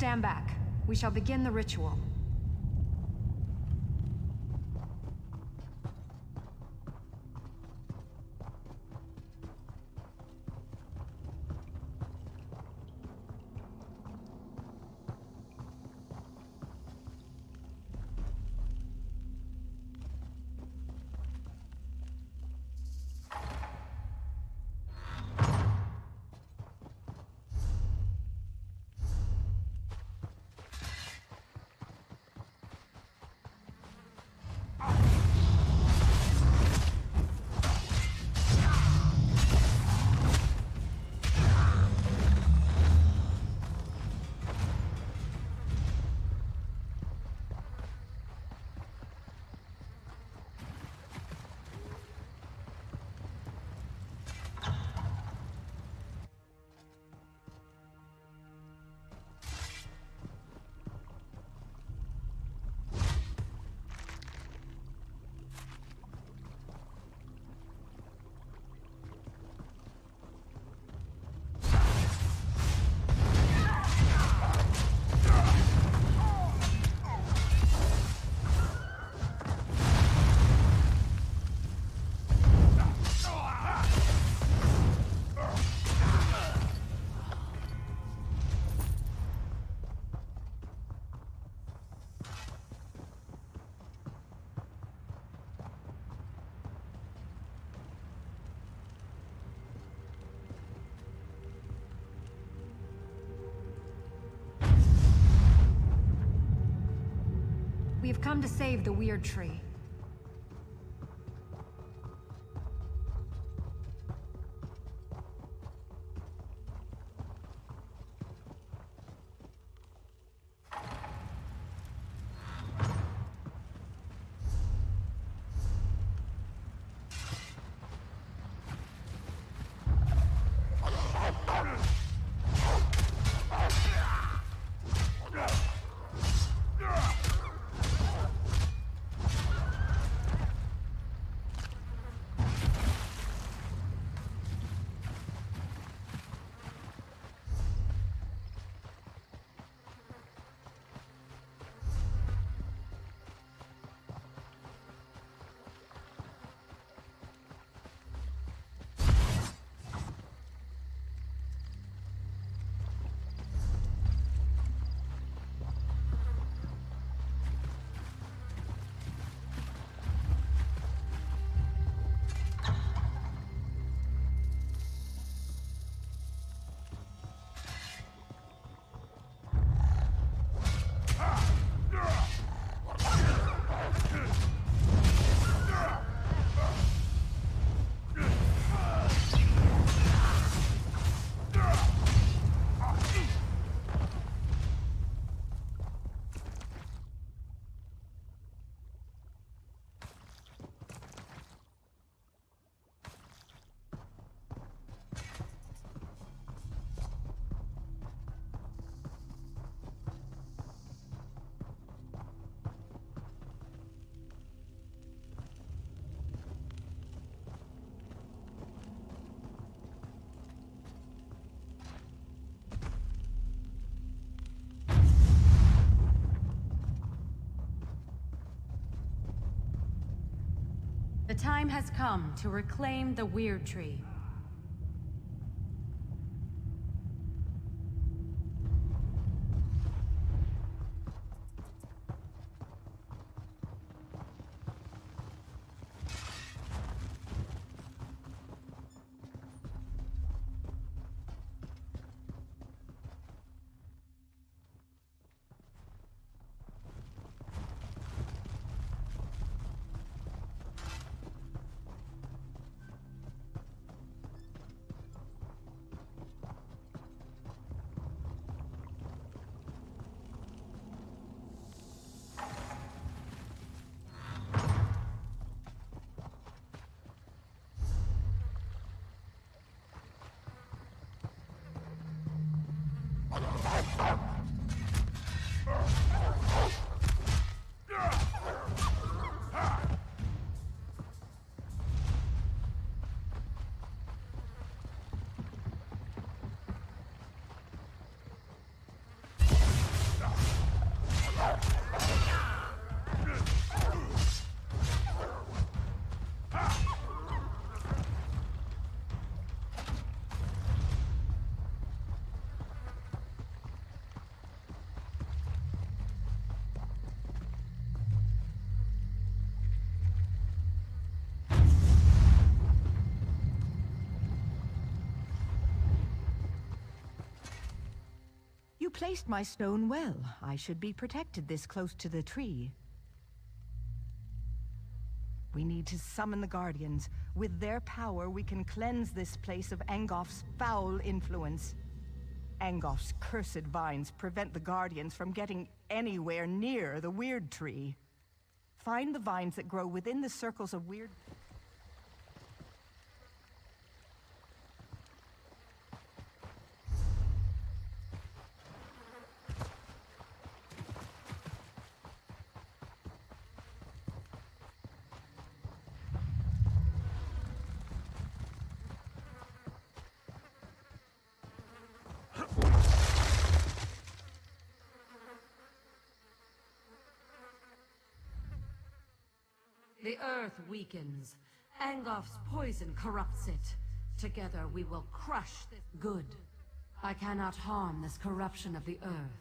Stand back. We shall begin the ritual. We have come to save the weird tree. The time has come to reclaim the weird tree. You placed my stone well. I should be protected this close to the tree. We need to summon the Guardians. With their power, we can cleanse this place of Angof's foul influence. Angof's cursed vines prevent the Guardians from getting anywhere near the Weird Tree. Find the vines that grow within the circles of Weird... The earth weakens. Angof's poison corrupts it. Together we will crush this good. I cannot harm this corruption of the earth,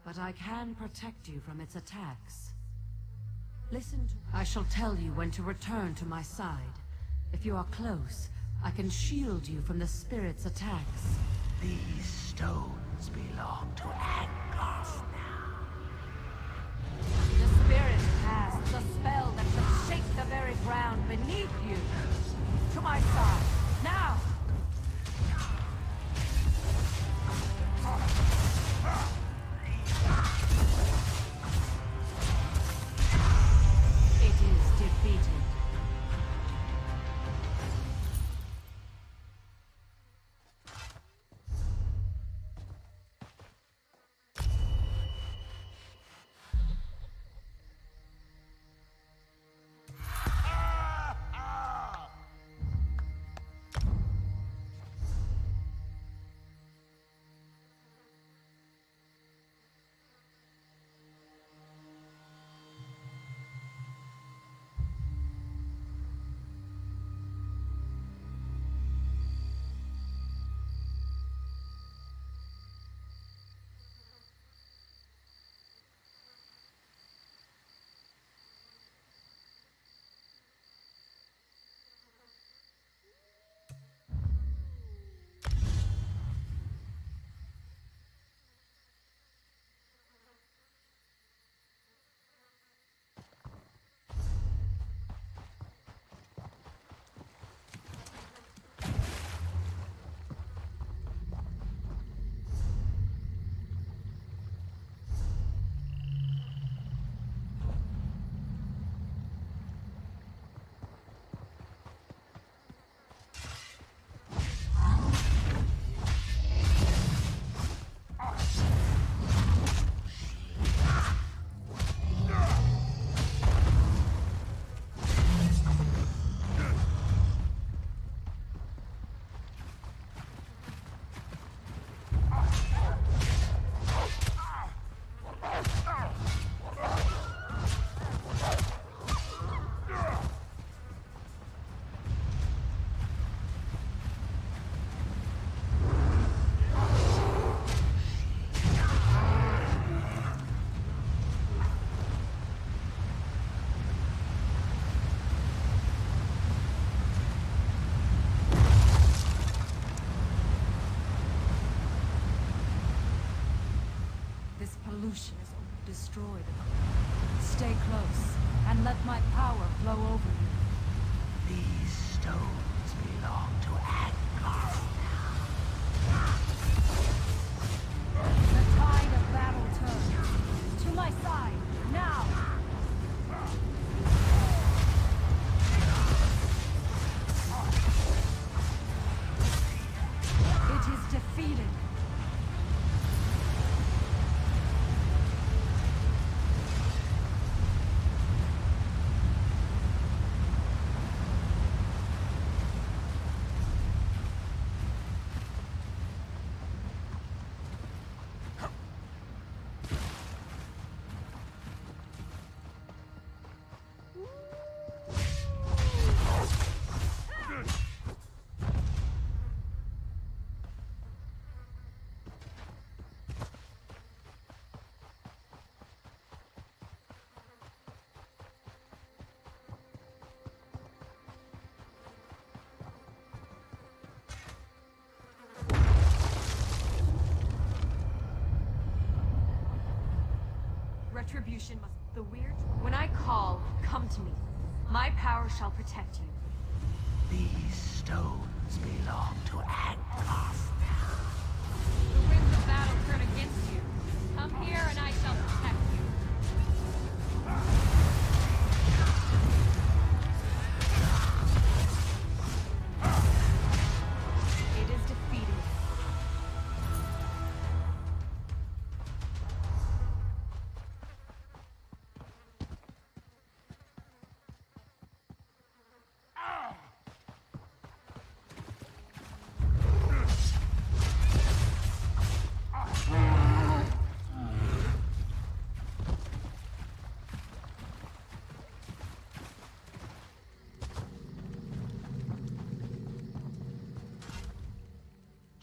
but I can protect you from its attacks. Listen to... I shall tell you when to return to my side. If you are close, I can shield you from the spirit's attacks. These stones belong to Angof now. The spirit casts a spell that should shake the very ground beneath you. To my side, now! It is defeated. Pollution is destroyed. Stay close, and let my power flow over you. These stones belong to Angof The tide of battle turns. To my side, now! It is defeated. Retribution must... The weird... When I call, come to me. My power shall protect you. These stones belong to Ankh. The winds of battle turn against you. Come here and I shall protect you. It is defeated.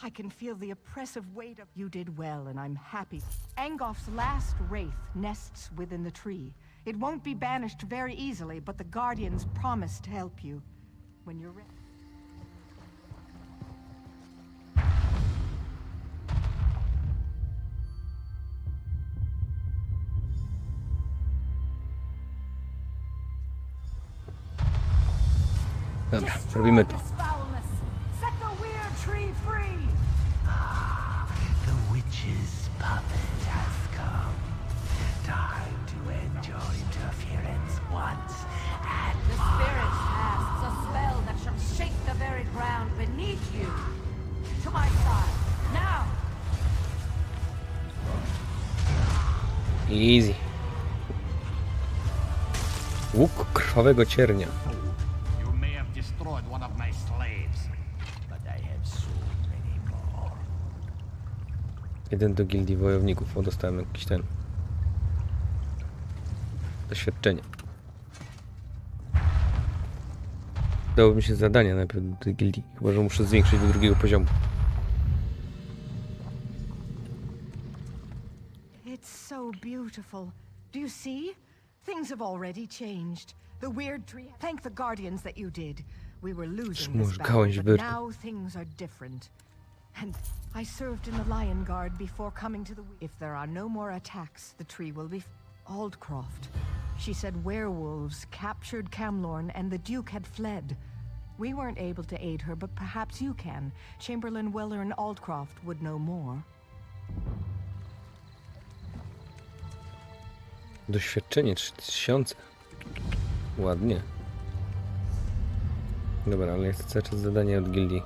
I can feel the oppressive weight of... You did well, and I'm happy. Angof's last wraith nests within the tree. It won't be banished very easily, but the Guardians promise to help you. When you're ready. Dobra, robimy to. Set the weird tree free! The witch's puppet has come. Time to end your interference once and The spirit casts a spell that shall shake the very ground beneath you. To my side, now! Easy. Łuk krwawego ciernia. You may have destroyed one of my slaves, but I have so many more. Jeden do gildii wojowników. O, dostałem jakiś ten... doświadczenie. Dałoby mi się zadania najpierw do tej gildii. Chyba, że muszę zwiększyć do drugiego poziomu. It's so beautiful. Do you see? Things have already changed. The weird tree... Thank the Guardians that you did. We were losing this battle, but now things are different. And I served in the Lion Guard before coming to the... If there are no more attacks, the tree will be... Aldcroft. She said werewolves captured Camlorn and the Duke had fled. We weren't able to aid her, but perhaps you can. Chamberlain Weller and Aldcroft would know more. Doświadczenie 3000. Ładnie. Dobra, ale ja chcę cały czas zadanie od gildii.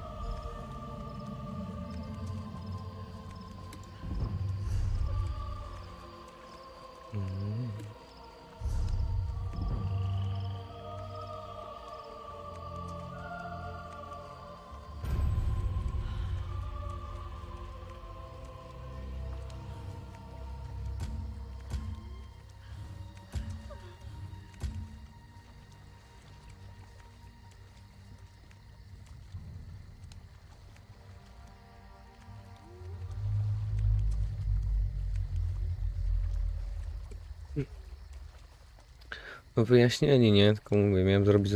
No wyjaśnienie, nie? Tylko mówię, miałem zrobić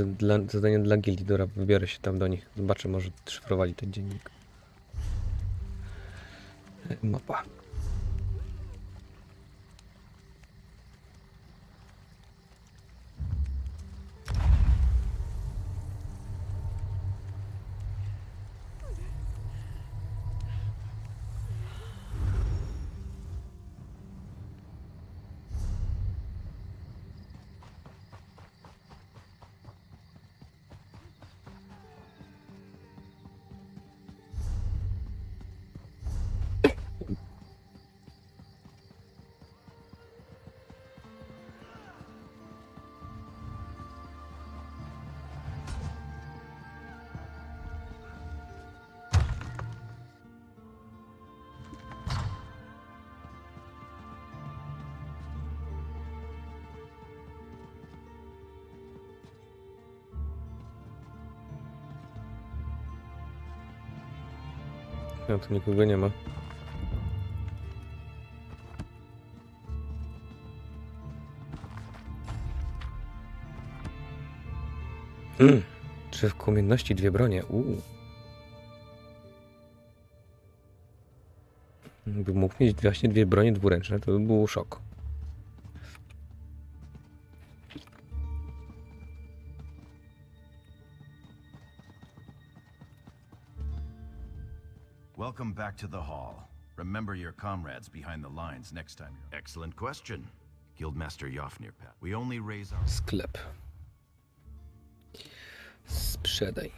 zadanie dla gildii. Dobra, wybiorę się tam do nich. Zobaczę, może szyfrowali ten dziennik. Mapa. No tu nikogo nie ma. Drzewko umiejętności, 2 bronie. Bym mógł mieć właśnie 2 bronie dwuręczne, to by był szok. Welcome back to the hall. Remember your comrades behind the lines next time. Excellent question. Guildmaster Jofnir Pat. We only raise our... Sklep. Sprzedaj.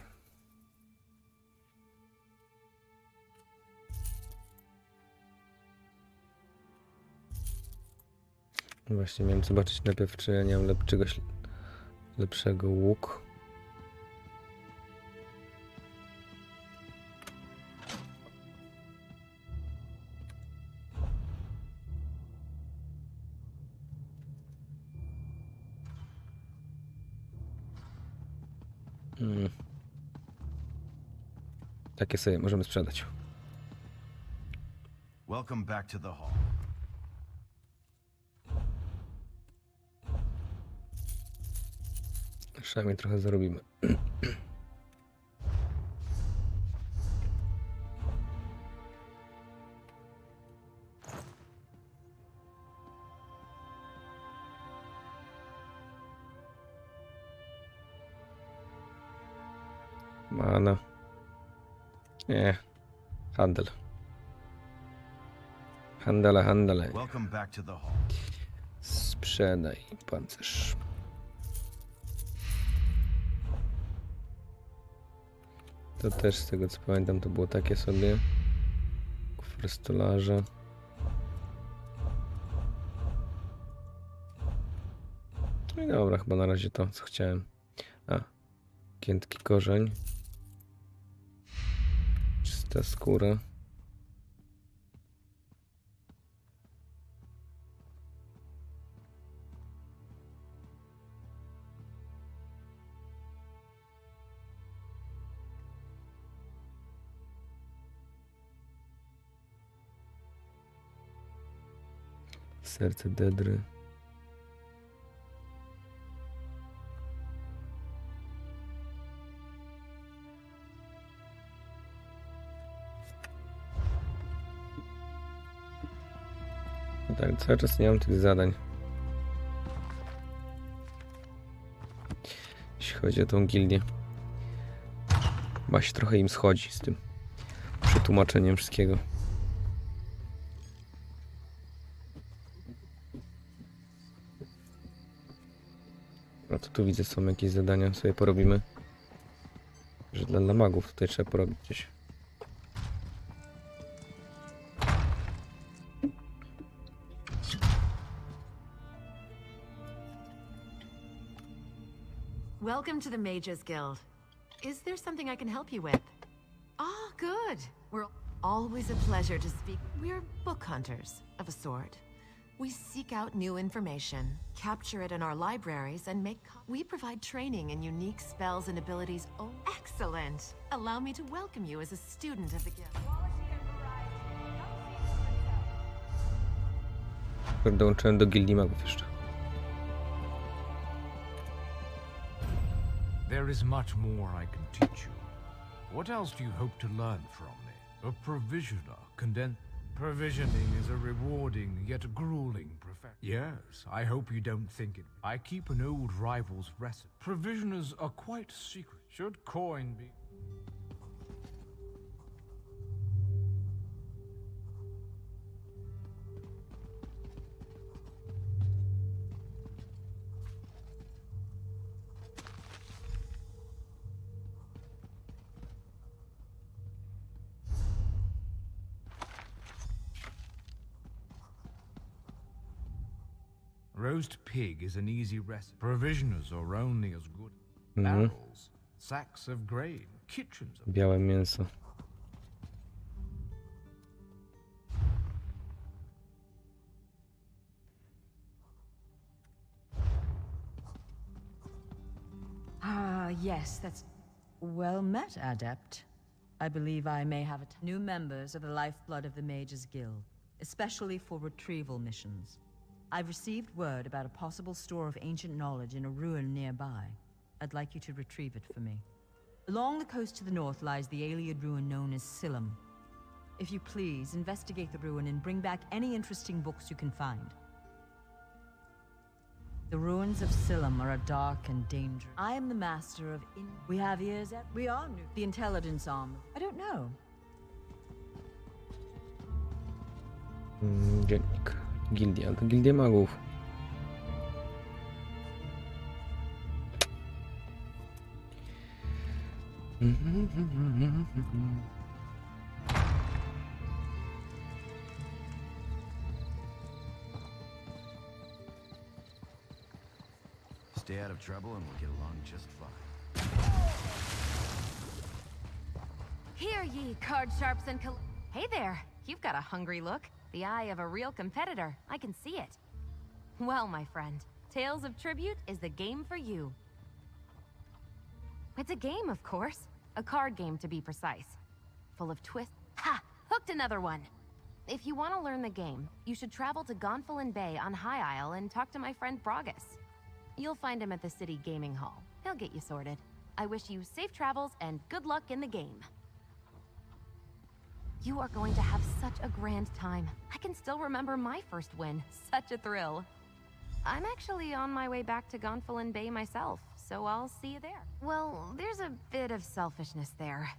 Właśnie miałem zobaczyć najpierw, czy ja nie mam czegoś lepszego. Łuk. Takie sobie możemy sprzedać. Welcome back to the hall. Przynajmniej trochę zarobimy. Mana. Nie. Handel. Handele. Welcome back to the hall. Sprzedaj pancerz. To też z tego co pamiętam to było takie sobie. Kufr stolarza. No i dobra, chyba na razie to co chciałem. Giętki korzeń. Czysta skóra. Serce dedry. No tak, cały czas nie mam tych zadań. Jeśli chodzi o tą gildię. Chyba się trochę im schodzi z tym przetłumaczeniem wszystkiego. No to tu widzę, są jakieś zadania, sobie porobimy. Że dla magów tutaj trzeba porobić gdzieś. Welcome to the Mages Guild. Is there something I can help you with? Ah, good. We're always a pleasure to speak. We're book hunters, of a sort. We seek out new information, capture it in our libraries, and we provide training in unique spells and abilities. Oh, excellent! Allow me to welcome you as a student of the guild. Dołączyłem do gildii magów jeszcze. There is much more I can teach you. What else do you hope to learn from me? A provisioner, Provisioning is a rewarding yet grueling profession. Yes, I hope you don't think it. I keep an old rival's recipe. Provisioners are quite secret. Should coin be... Roast pig is an easy recipe. Provisioners are only as good. Barrels, sacks of grain, kitchens of... Białe mięso. Yes, that's... Well met, Adept. I believe I may have new members of the lifeblood of the Mages Guild, especially for retrieval missions. I've received word about a possible store of ancient knowledge in a ruin nearby. I'd like you to retrieve it for me. Along the coast to the north lies the Aeliad ruin known as Silum. If you please, investigate the ruin and bring back any interesting books you can find. The ruins of Silum are a dark and dangerous... I am the master of... We have ears at... We are new. The intelligence arm. I don't know. Dziennik. Gildia. To gildia magów. Stay out of trouble and we'll get along just fine. Here, ye card sharps and Hey there, you've got a hungry look. The eye of a real competitor. I can see it. Well, my friend, Tales of Tribute is the game for you. It's a game, of course. A card game, to be precise. Full of twists. Ha! Hooked another one! If you want to learn the game, you should travel to Gonfalon Bay on High Isle and talk to my friend Bragus. You'll find him at the City Gaming Hall. He'll get you sorted. I wish you safe travels and good luck in the game. You are going to have such a grand time. I can still remember my first win. Such a thrill. I'm actually on my way back to Gonfalon Bay myself, so I'll see you there. Well, there's a bit of selfishness there.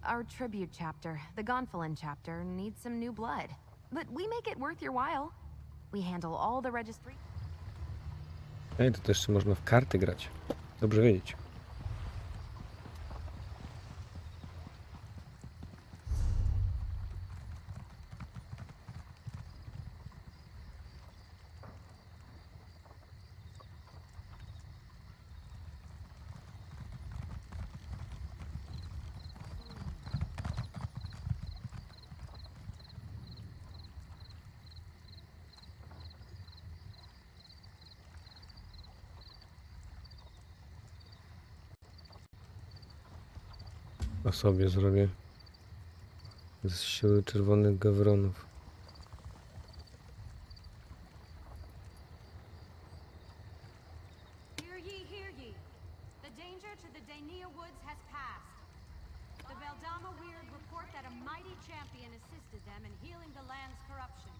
Our tribute chapter, the Gonfalon chapter, needs some new blood. But we make it worth your while. We handle all the registry. Ej, to też można w karty grać. Dobrze wiedzieć. O sobie zrobię z siły czerwonych gawronów. Hear ye. The danger to the Daenia Woods has passed. The Beldama Weird report that a mighty champion assisted them in healing the land's corruption.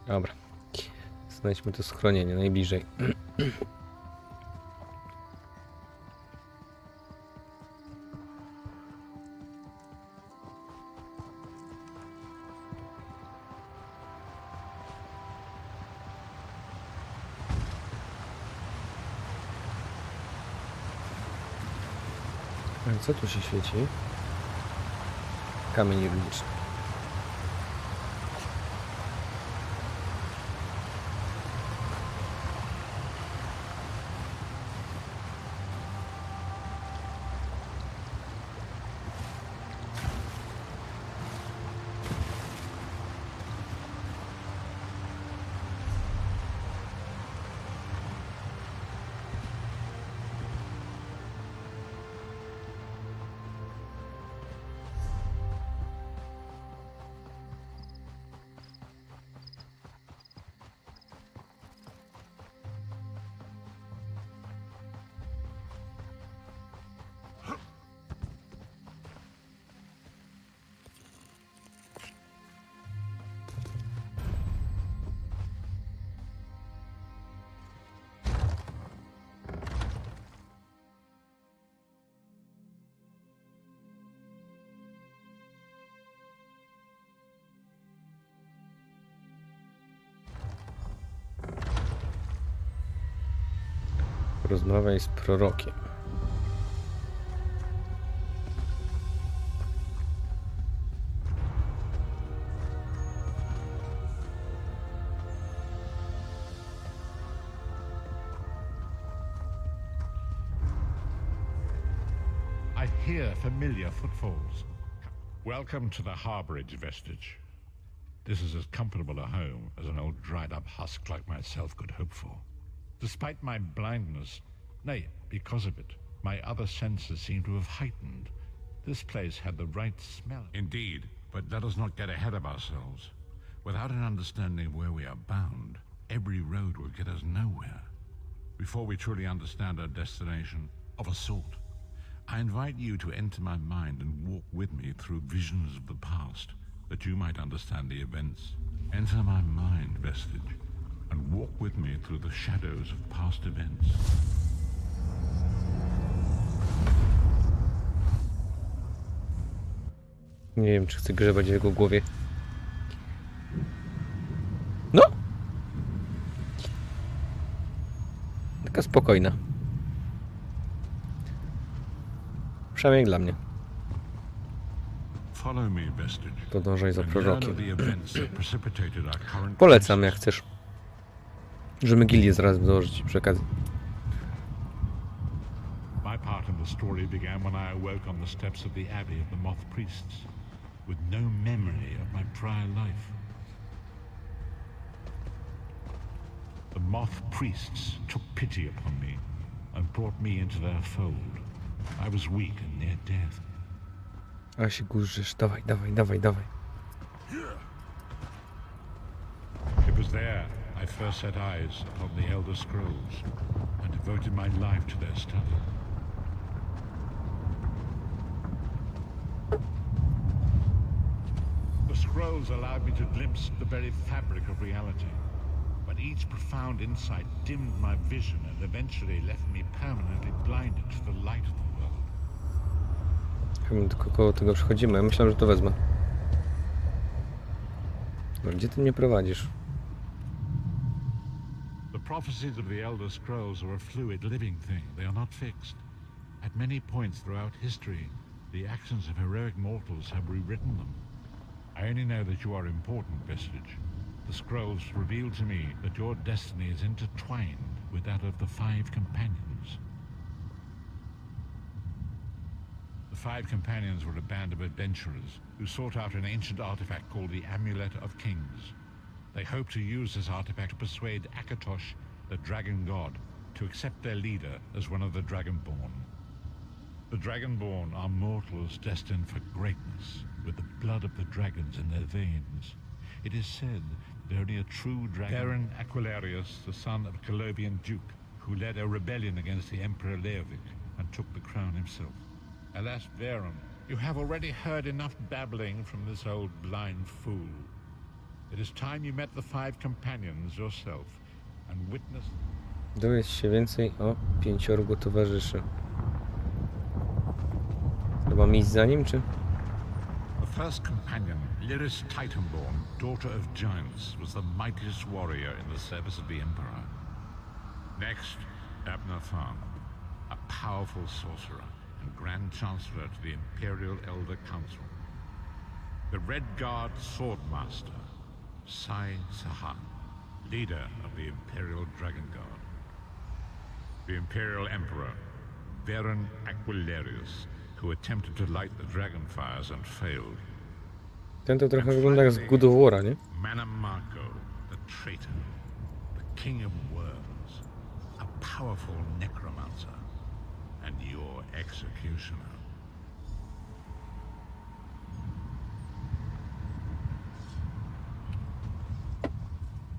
Dobra. Znajdźmy to schronienie najbliżej. A co tu się świeci? Kamień runiczny. Rozmawiaj z prorokiem. I hear familiar footfalls. Welcome to the harborage, vestige. This is as comfortable a home as an old dried-up husk like myself could hope for. Despite my blindness, nay, because of it, my other senses seem to have heightened. This place had the right smell. Indeed, but let us not get ahead of ourselves. Without an understanding of where we are bound, every road will get us nowhere. Before we truly understand our destination, of a sort, I invite you to enter my mind and walk with me through visions of the past, that you might understand the events. Enter my mind, vestige, and walk with me through the shadows of past events. Nie wiem, czy chcę grzebać w jego głowie. No! Taka spokojna. Przynajmniej dla mnie. Podążaj za prorokiem. Polecam, jak chcesz. Możemy gildię zaraz założyć przy okazji. My part in the story began when I awoke on the steps of the Abbey of the Moth Priests, with no memory of my prior life. The Moth Priests took pity upon me and brought me into their fold. I was weak and near death. A się górzysz, dawaj, dawaj, dawaj, dawaj. It was there I first set eyes upon the Elder Scrolls and devoted my life to their study. The scrolls allowed me to glimpse the very fabric of reality, but each profound insight dimmed my vision and eventually left me permanently blinded to the light of the world. Chyba tylko koło tego przechodzimy. Ja myślałem, że to wezmę. No, gdzie ty mnie prowadzisz? The prophecies of the Elder Scrolls are a fluid, living thing. They are not fixed. At many points throughout history, the actions of heroic mortals have rewritten them. I only know that you are important, Vestige. The scrolls reveal to me that your destiny is intertwined with that of the Five Companions. The Five Companions were a band of adventurers who sought out an ancient artifact called the Amulet of Kings. They hoped to use this artifact to persuade Akatosh, the dragon god, to accept their leader as one of the Dragonborn. The Dragonborn are mortals destined for greatness, with the blood of the dragons in their veins. It is said that only a true dragon... Baron Aquilarius, the son of Colovian Duke, who led a rebellion against the Emperor Leovic and took the crown himself. Alas, Baron, you have already heard enough babbling from this old blind fool. It is time you met the Five Companions yourself and witnessed... Dowiedz się więcej o 5 go towarzyszy. To mam iść za nim, czy? The first companion, Lyris Titanborn, daughter of giants, was the mightiest warrior in the service of the Emperor. Next, Abner Tharn, a powerful sorcerer and Grand Chancellor to the Imperial Elder Council. The Red Guard Swordmaster, Sai Sahan, leader of the Imperial Dragon Guard. The Imperial Emperor, Baron Aquilarius, who attempted to light the dragon fires and failed. Ten to trochę wygląda jak z God of War'a, nie? Manamarco, the traitor, the king of worms, a powerful necromancer, and your executioner.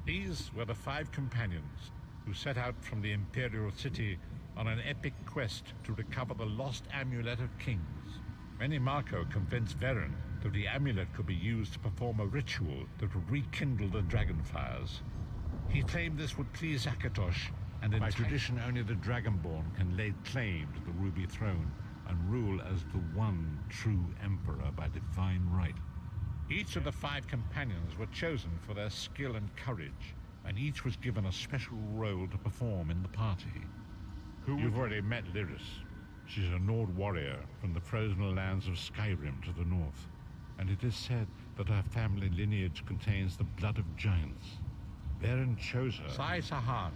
These were the Five Companions who set out from the Imperial City on an epic quest to recover the lost Amulet of Kings. Manamarco convinced Veren that the amulet could be used to perform a ritual that would rekindle the dragon fires. He claimed this would please Akatosh, and by tradition only the Dragonborn can lay claim to the Ruby Throne and rule as the one true Emperor by divine right. Each of the Five Companions were chosen for their skill and courage, and each was given a special role to perform in the party. You've already met Lyris. She's a Nord warrior from the frozen lands of Skyrim to the north, and it is said that her family lineage contains the blood of giants. Baron chose her. Sai Sahan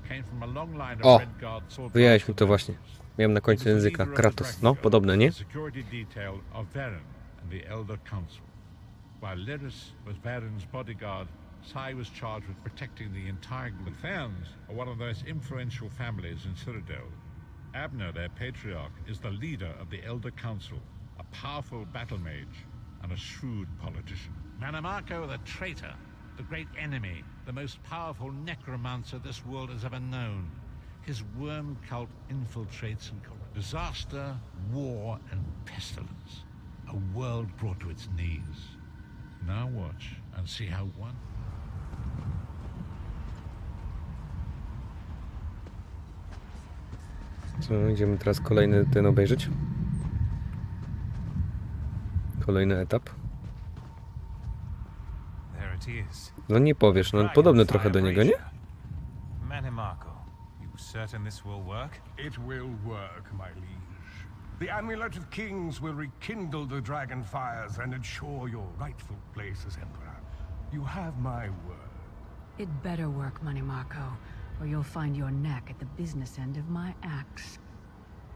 came from a long line of O! Red Guard sword. Wyjęliśmy to właśnie. Miałem na końcu języka. Kratos. No, podobne, nie? Security detail of Varen and the Elder Council. While Lyris was Varen's bodyguard, Sai was charged with protecting the entire group. The Therns are one of the most influential families in Citadel. Abner, their patriarch, is the leader of the Elder Council, a powerful battle mage and a shrewd politician. Manamarco, the traitor, the great enemy, the most powerful necromancer this world has ever known. His worm cult infiltrates and disaster, war, and pestilence. A world brought to its knees. Now watch and see how one... Co, idziemy teraz kolejny ten obejrzeć? Kolejny etap. There it is. No nie powiesz, no podobny trochę do niego, nie? Manimako, you certain this will work? It will work, my liege. The amulet of kings will rekindle the dragon fires and ensure your rightful place as emperor. You have my word. It better work, Manimako, or you'll find your neck at the business end of my axe.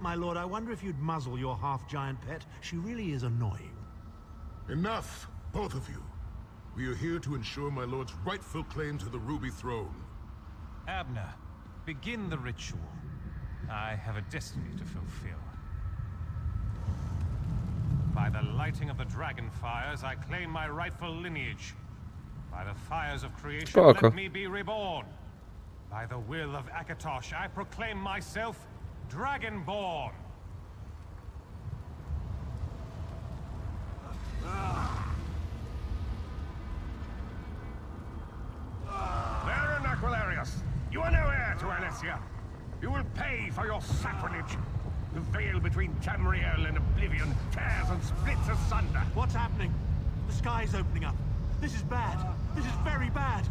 My lord, I wonder if you'd muzzle your half-giant pet. She really is annoying. Enough, both of you. We are here to ensure my lord's rightful claim to the ruby throne. Abner, begin the ritual. I have a destiny to fulfill. By the lighting of the dragon fires, I claim my rightful lineage. By the fires of creation, Spoko. let me be reborn. By the will of Akatosh, I proclaim myself Dragonborn. Baron Aquilarius, you are no heir to Alessia. You will pay for your sacrilege. The veil between Tamriel and Oblivion tears and splits asunder. What's happening? The sky's opening up. This is bad. This is very bad.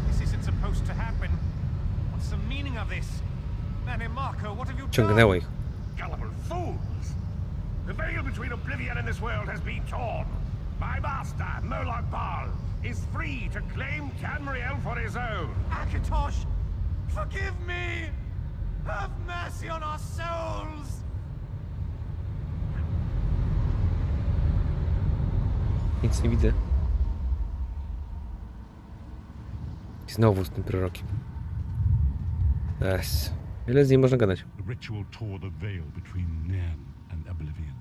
This isn't supposed to happen. What's the meaning of this? Manimako, what have you Ciągnęło done? ich. Gullible fools! The veil between Oblivion and this world has been torn. My master, Moloch Baal, is free to claim Tamriel for his own. Akatosh, forgive me! Have mercy on our souls! Nic nie widzę. I znowu z tym prorokiem. Yes. Wiele z nim można gadać. The ritual tore the veil between Nan and Oblivion,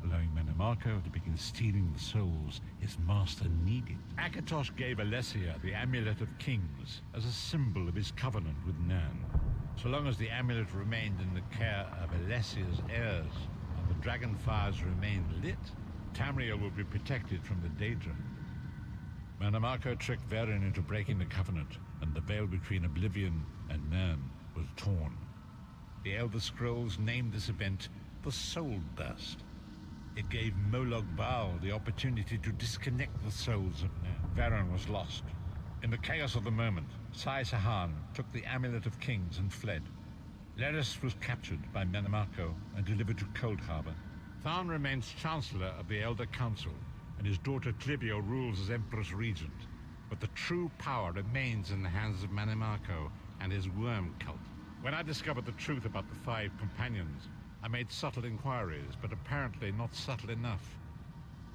allowing Manimako to begin stealing the souls his master needed. Akatosh gave Alessia the Amulet of Kings as a symbol of his covenant with Nan. So long as the amulet remained in the care of Alessia's heirs and the dragon fires remained lit, Tamriel would be protected from the Daedra. Manimako tricked Varen into breaking the covenant, and the veil between Oblivion and Nan was torn. The Elder Scrolls named this event the Soul Burst. It gave Moloch Baal the opportunity to disconnect the souls of Nan. Varen was lost. In the chaos of the moment, Sai Sahan took the Amulet of Kings and fled. Leris was captured by Manimako and delivered to Cold Harbor. Tharn remains Chancellor of the Elder Council, and his daughter Clivio rules as Empress Regent. But the true power remains in the hands of Manimako and his worm cult. When I discovered the truth about the 5 companions, I made subtle inquiries, but apparently not subtle enough.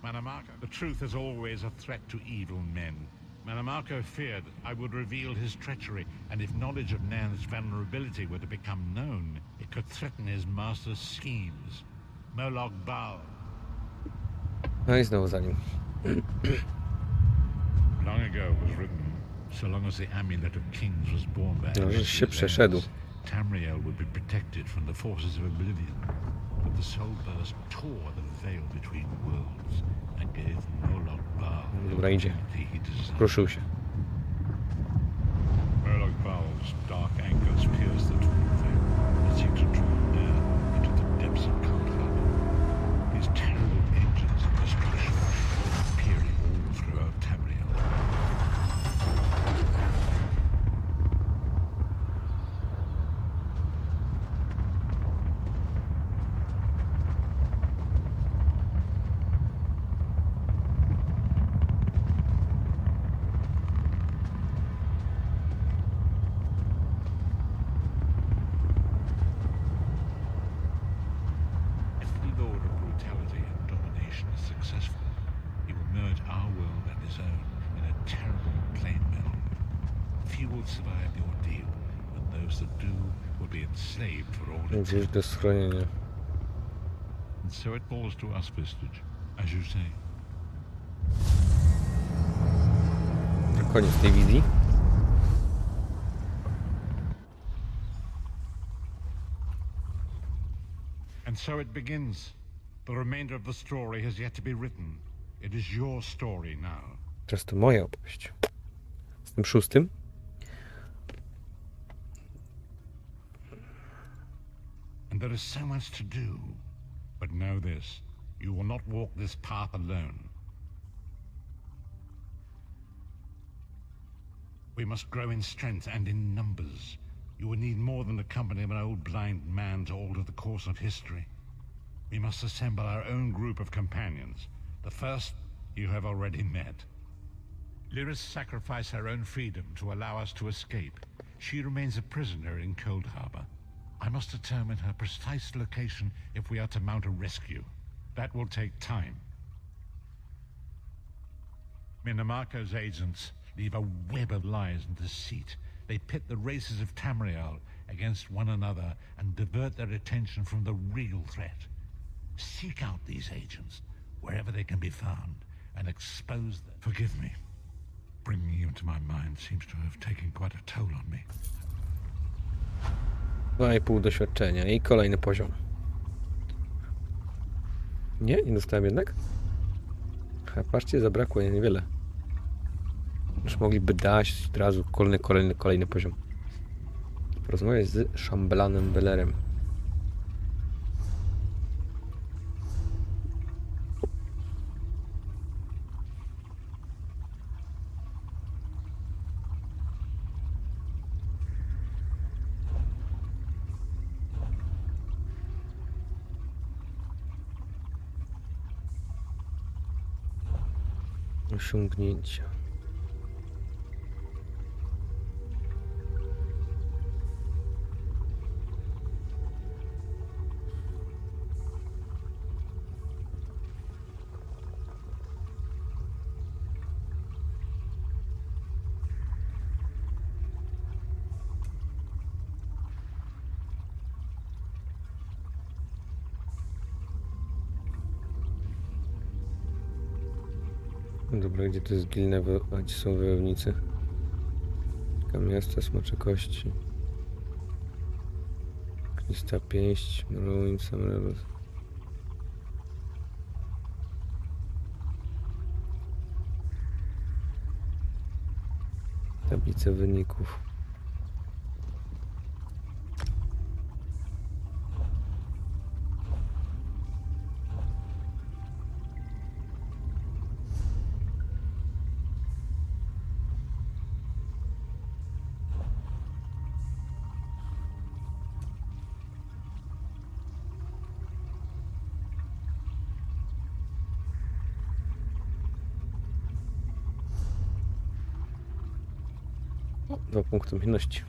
Manimako, the truth is always a threat to evil men. Manimako feared I would reveal his treachery, and if knowledge of Nan's vulnerability were to become known, it could threaten his master's schemes. Moloch Baal. No i znowu za nim. Long ago was written, so long as the Amulet of Kings was born by No, żeś się przeszedł. Tamriel would be protected from the forces of Oblivion. But the Soul Burst tore the veil between worlds and gave Moloch Baal the Dobra, idzie. opportunity he desired. Ruszył się. Moloch Baal's dark anchors pierced the twin veil and seemed to draw near into the depths of Cold Harbor. These terrible engines of destruction appearing all throughout Tamriel. Successful, he will merge our world and his own in a terrible plain meld. Few will survive the ordeal, and those that do will be enslaved for all Gdzieś do schronienia. And so it falls to us, Vestige, as you say. Koniec tej wizji. And so it begins. The remainder of the story has yet to be written. It is your story now. Teraz to moja opowieść. Z tym 6. And there is so much to do. But know this, you will not walk this path alone. We must grow in strength and in numbers. You will need more than the company of an old blind man to alter the course of history. We must assemble our own group of companions. The first you have already met. Lyris sacrificed her own freedom to allow us to escape. She remains a prisoner in Cold Harbor. I must determine her precise location if we are to mount a rescue. That will take time. Minamarco's agents leave a web of lies and deceit. They pit the races of Tamriel against one another and divert their attention from the real threat. Seek out these agents, wherever they can be found, and expose them. Forgive me. Bringing you into my mind seems to have taken quite a toll on me. 2,5 doświadczenia i kolejny poziom. Nie? Nie dostałem jednak? Patrzcie, zabrakło niewiele. Już mogliby dać od razu kolejny poziom. Porozmawiać z szambelanem Belerem. Osiągnięcia. Dobra, gdzie to jest gildia, a gdzie są wojownicy? Miasta, smocze kości. Knista pięść, ruin, samolot. Tablice wyników. O, 2 punkty umiejętności.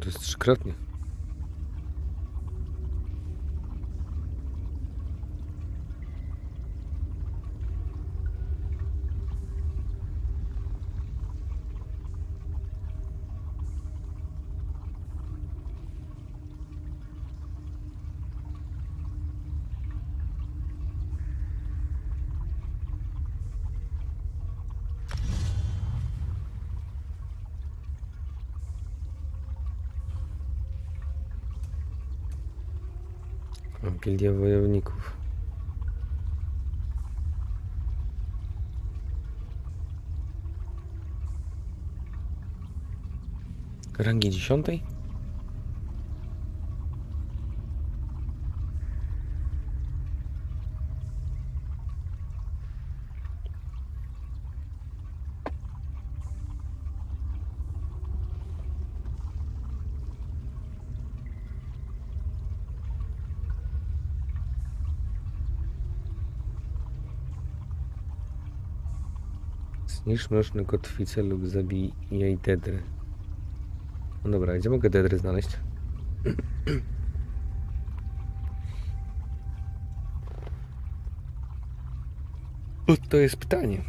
To jest 3-krotnie. Gildia wojowników. Rangi 10? Zniszcz mroczne kotwice lub zabij jej dedry. No dobra, gdzie mogę dedry znaleźć? To jest pytanie.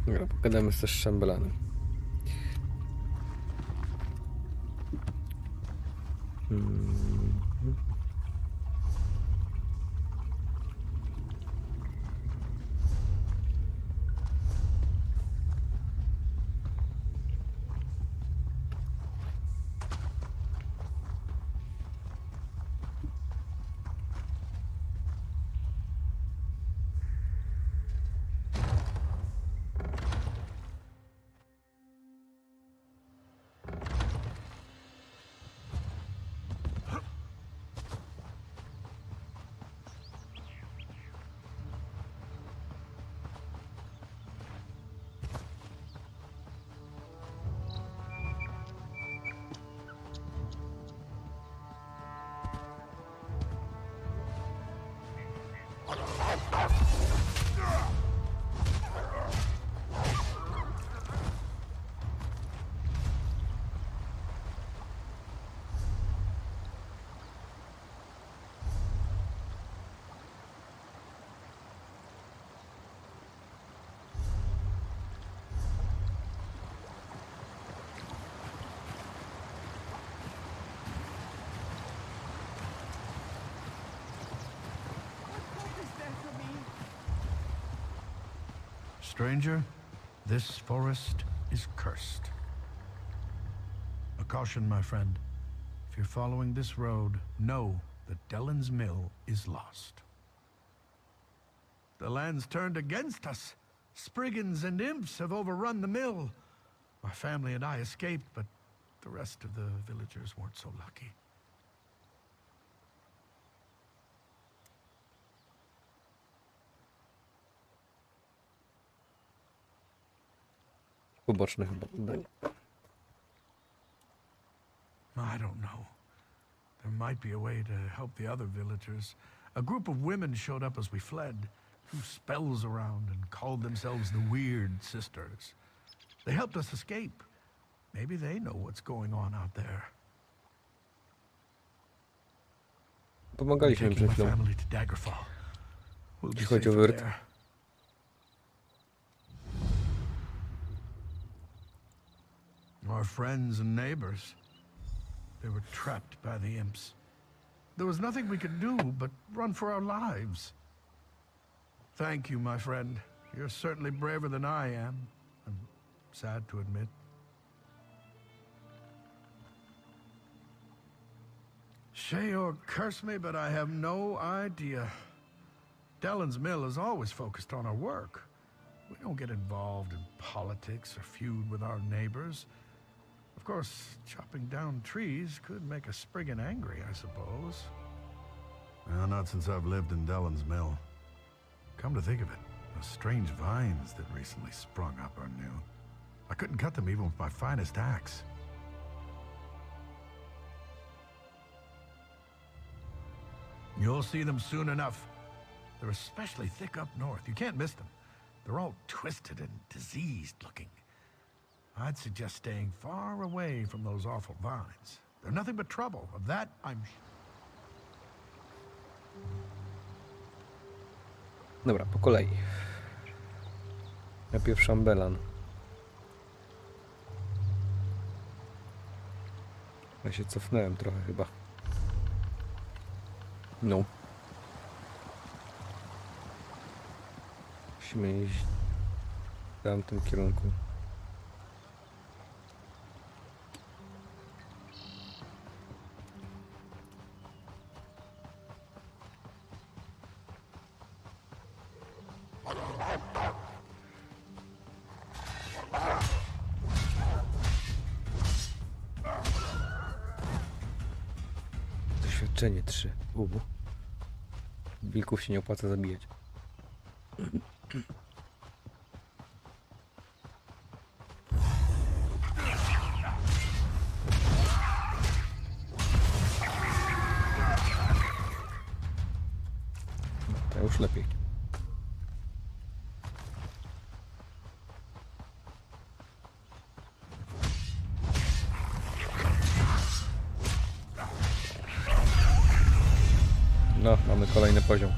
Dobra, pogadamy z szambelanem. Stranger, this forest is cursed. A caution, my friend. If you're following this road, know that Dellen's Mill is lost. The land's turned against us. Spriggans and imps have overrun the mill. My family and I escaped, but the rest of the villagers weren't so lucky. Poboczne chyba zdanie. I don't know. There might be a way to help the other villagers. A group of women showed up as we fled, threw spells around and called themselves the Weird Sisters. They helped us escape. Maybe they know what's going on out there. Pomagaliśmy przed chwilą. Jeśli chodzi o wyrt. Our friends and neighbors. They were trapped by the imps. There was nothing we could do but run for our lives. Thank you, my friend. You're certainly braver than I am. I'm sad to admit. Say or curse me, but I have no idea. Dellen's Mill is always focused on our work. We don't get involved in politics or feud with our neighbors. Of course, chopping down trees could make a Spriggan angry, I suppose. Well, not since I've lived in Dellen's Mill. Come to think of it, those strange vines that recently sprung up are new. I couldn't cut them even with my finest axe. You'll see them soon enough. They're especially thick up north. You can't miss them. They're all twisted and diseased looking. I'd suggest staying far away from those awful vines. They're nothing but trouble. Of that, I'm sure. Dobra, po kolei. Najpierw szambelan. Ja się cofnąłem trochę chyba. No. Musimy iść w tamtym kierunku. Doświadczenie 3. Wilków się nie opłaca zabijać. To już lepiej. No, mamy kolejny poziom.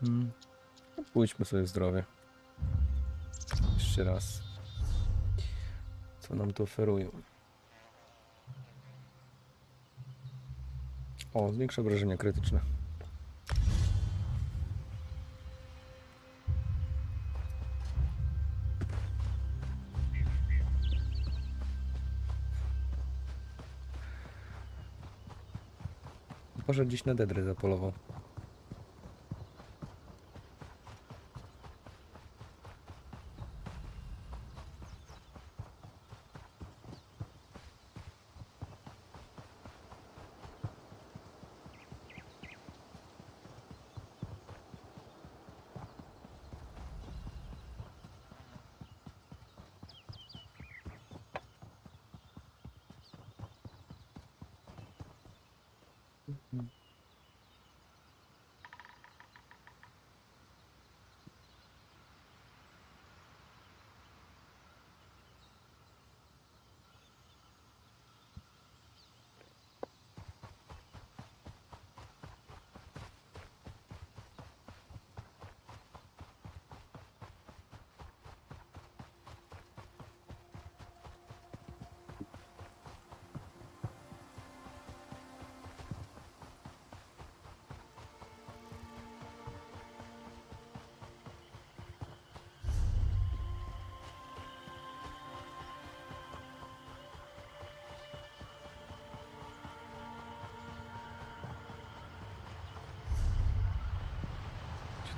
No, pójdźmy sobie w zdrowie. Jeszcze raz. Co nam tu oferują? O, zwiększa obrażenia krytyczne. Może gdzieś na dedry zapolował.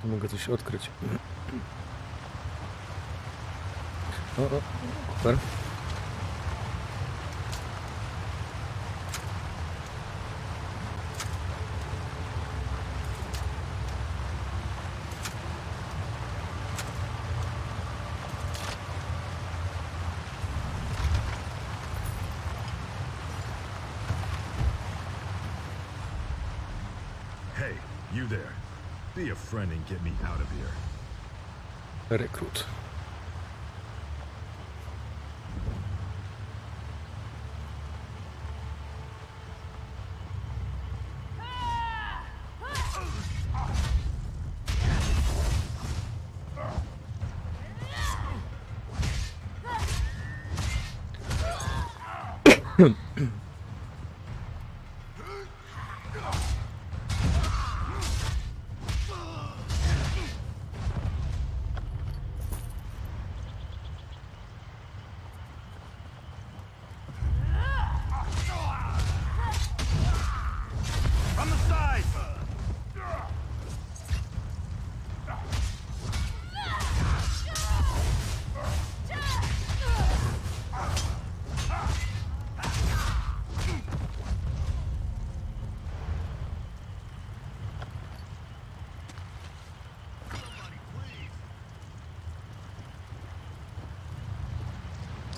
Tu mogę coś odkryć. O, super. Hey, you there. Be a friend and get me out of here. Rekrut.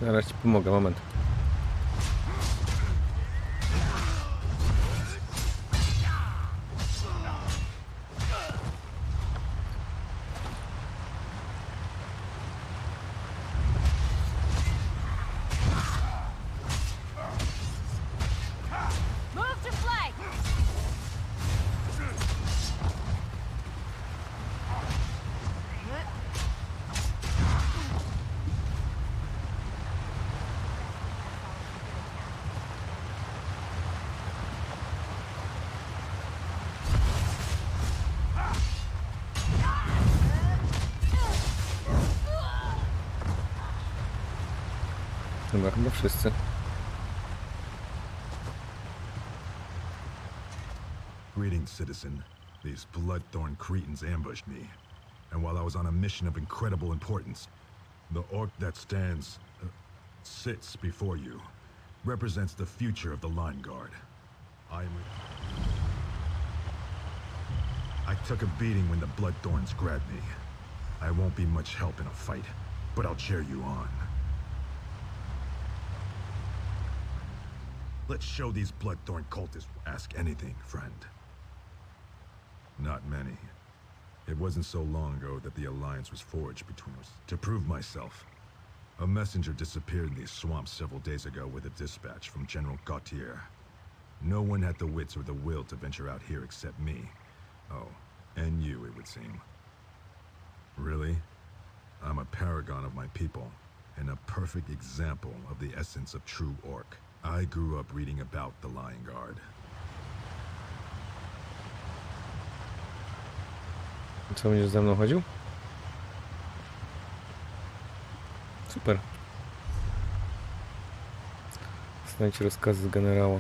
Zaraz ci pomogę, moment. Chyba wszyscy. Greetings, citizen. These bloodthorn cretins ambushed me. And while I was on a mission of incredible importance, the orc that sits before you, represents the future of the Line Guard. I took a beating when the bloodthorns grabbed me. I won't be much help in a fight, but I'll cheer you on. Let's show these bloodthorn cultists. Ask anything, friend. Not many. It wasn't so long ago that the alliance was forged between us. To prove myself, a messenger disappeared in these swamps several days ago with a dispatch from General Gautier. No one had the wits or the will to venture out here except me. Oh, and you, it would seem. Really? I'm a paragon of my people, and a perfect example of the essence of true orc. I grew up reading about the Lion Guard. Co, będziesz ze mną chodził? Super. Znajdź rozkazy z generała.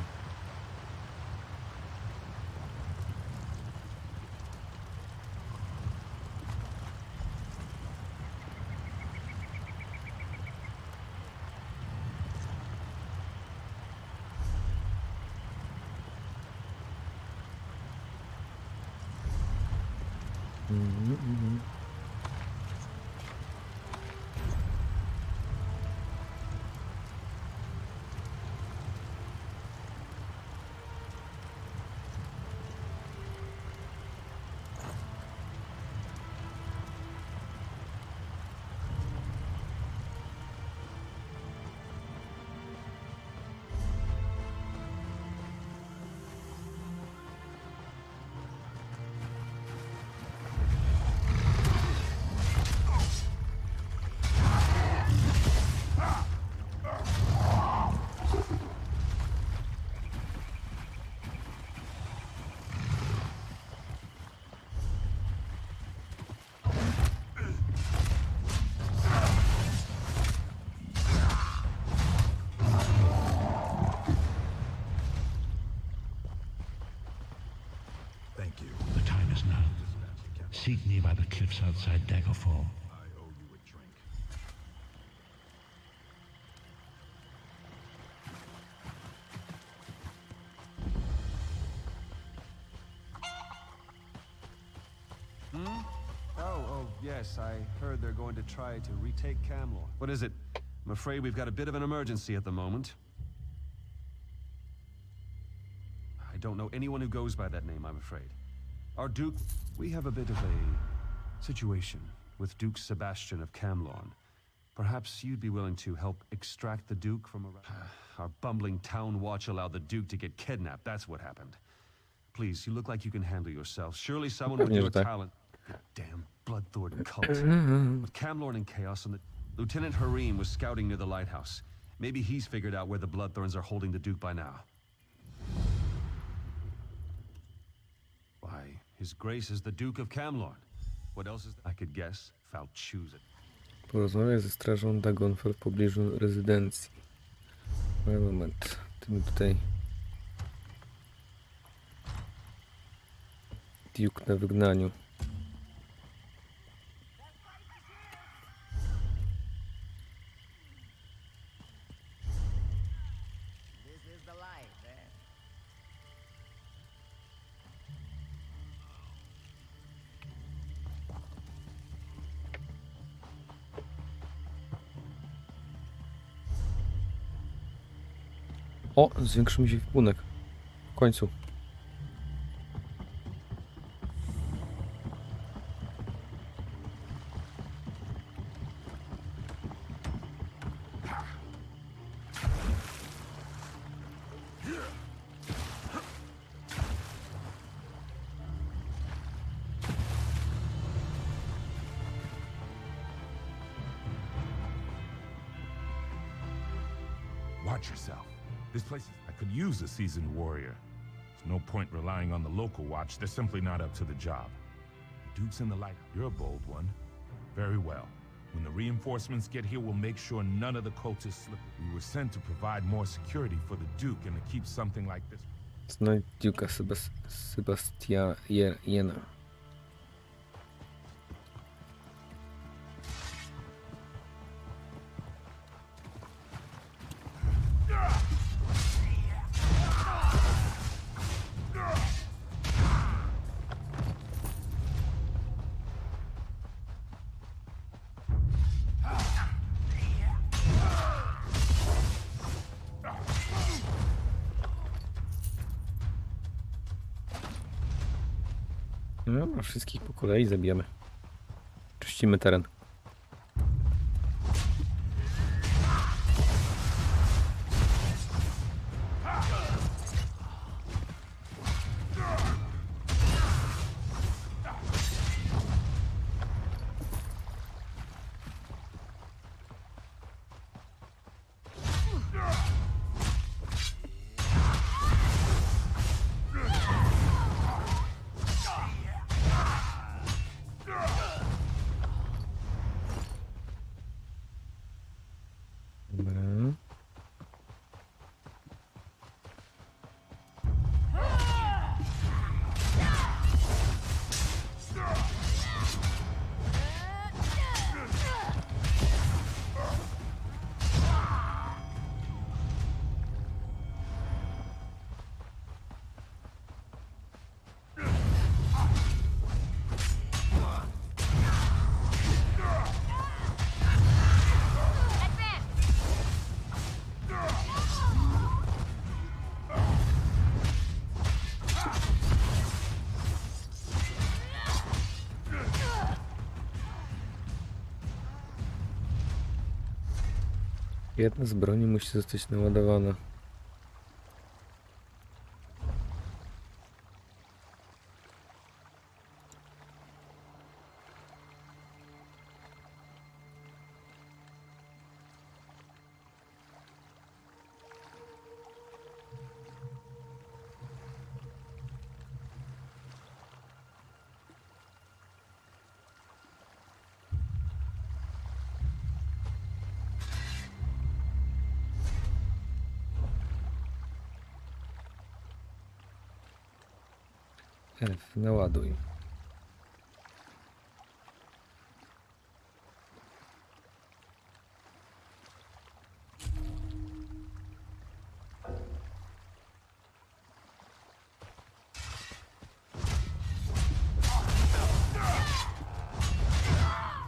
Seek me by the cliffs outside Daggerfall. I owe you a drink. Oh, yes, I heard they're going to try to retake Camlor. What is it? I'm afraid we've got a bit of an emergency at the moment. I don't know anyone who goes by that name, I'm afraid. Our Duke... We have a bit of a situation with Duke Sebastian of Camlorn. Perhaps you'd be willing to help extract the Duke from around... Our bumbling town watch allowed the Duke to get kidnapped, that's what happened. Please, you look like you can handle yourself. Surely someone with your talent... Damn Bloodthorn cult. With Camlorn in chaos and the... Lieutenant Harim was scouting near the lighthouse. Maybe he's figured out where the Bloodthorns are holding the Duke by now. Why, His Grace is the Duke of Camlorn. What else is I could guess? Foul choose it. Porozmawiaj ze strażą Dagonfel w pobliżu rezydencji. Moment. Ty tutaj... Duke na wygnaniu. O, zwiększył mi się wpłynek. W końcu. Watch yourself. This place is... I could use a seasoned warrior. There's no point relying on the local watch. They're simply not up to the job. The Duke's in the light. You're a bold one. Very well. When the reinforcements get here, we'll make sure none of the cultists slip. We were sent to provide more security for the Duke and to keep something like this. Znajdź Duke'a Sebastiana. No, a wszystkich po kolei zabijamy. Czyścimy teren. Dobra. Jedna z broni musi zostać naładowana. F, naładuj.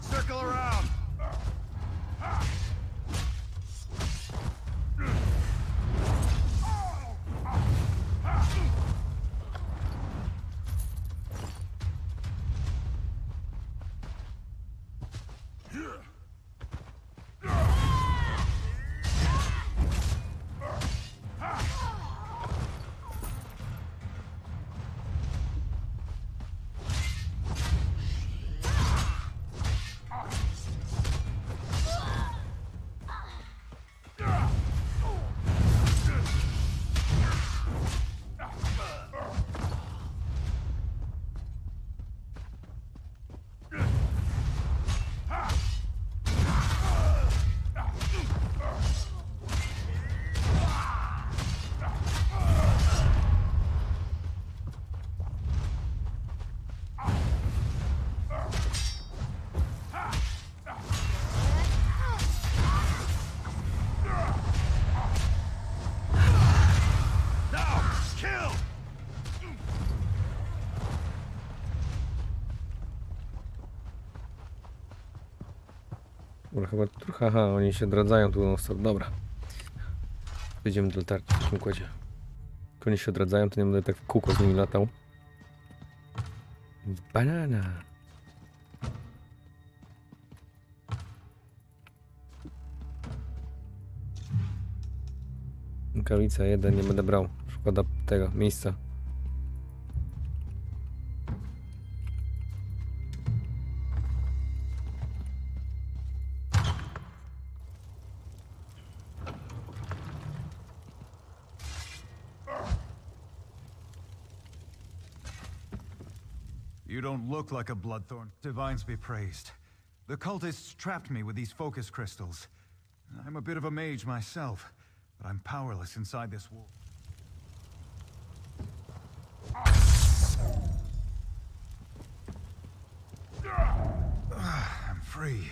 Circle around. Dobra, chyba trochę, aha, oni się odradzają tu non stop. Dobra. Wyjdziemy do tarczy w takim układzie. Jak oni się odradzają, to nie będę tak w kółko z nimi latał. Banana. Rękawica 1, nie będę brał. Szkoda tego miejsca. You don't look like a bloodthorn. Divines be praised. The cultists trapped me with these focus crystals. I'm a bit of a mage myself, but I'm powerless inside this wall. I'm free.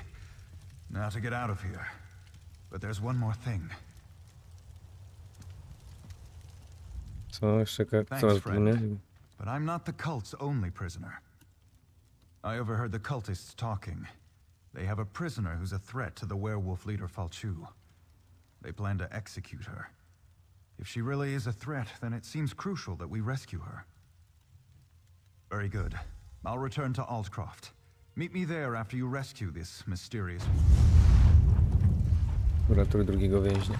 Now to get out of here. But there's one more thing. Co jeszcze? Thanks, Co? friend. But I'm not the cult's only prisoner. I overheard the cultists talking. They have a prisoner who's a threat to the werewolf leader Falchu. They plan to execute her. If she really is a threat, then it seems crucial that we rescue her. Very good. I'll return to Altcroft. Meet me there after you rescue this mysterious... Uratuj drugiego więźnia.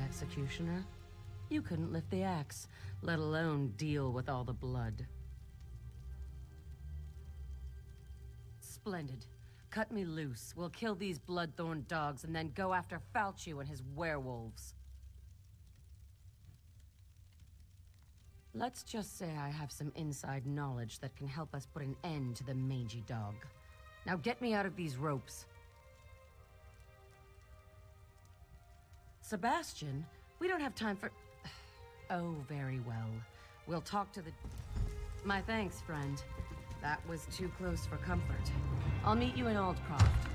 Executioner, you couldn't lift the axe, let alone deal with all the blood. Splendid. Cut me loose. We'll kill these bloodthorn dogs and then go after Falchu and his werewolves. Let's just say I have some inside knowledge that can help us put an end to the mangy dog. Now get me out of these ropes. Sebastian, we don't have time for... Oh, very well. We'll talk to the... My thanks, friend. That was too close for comfort. I'll meet you in Aldcroft.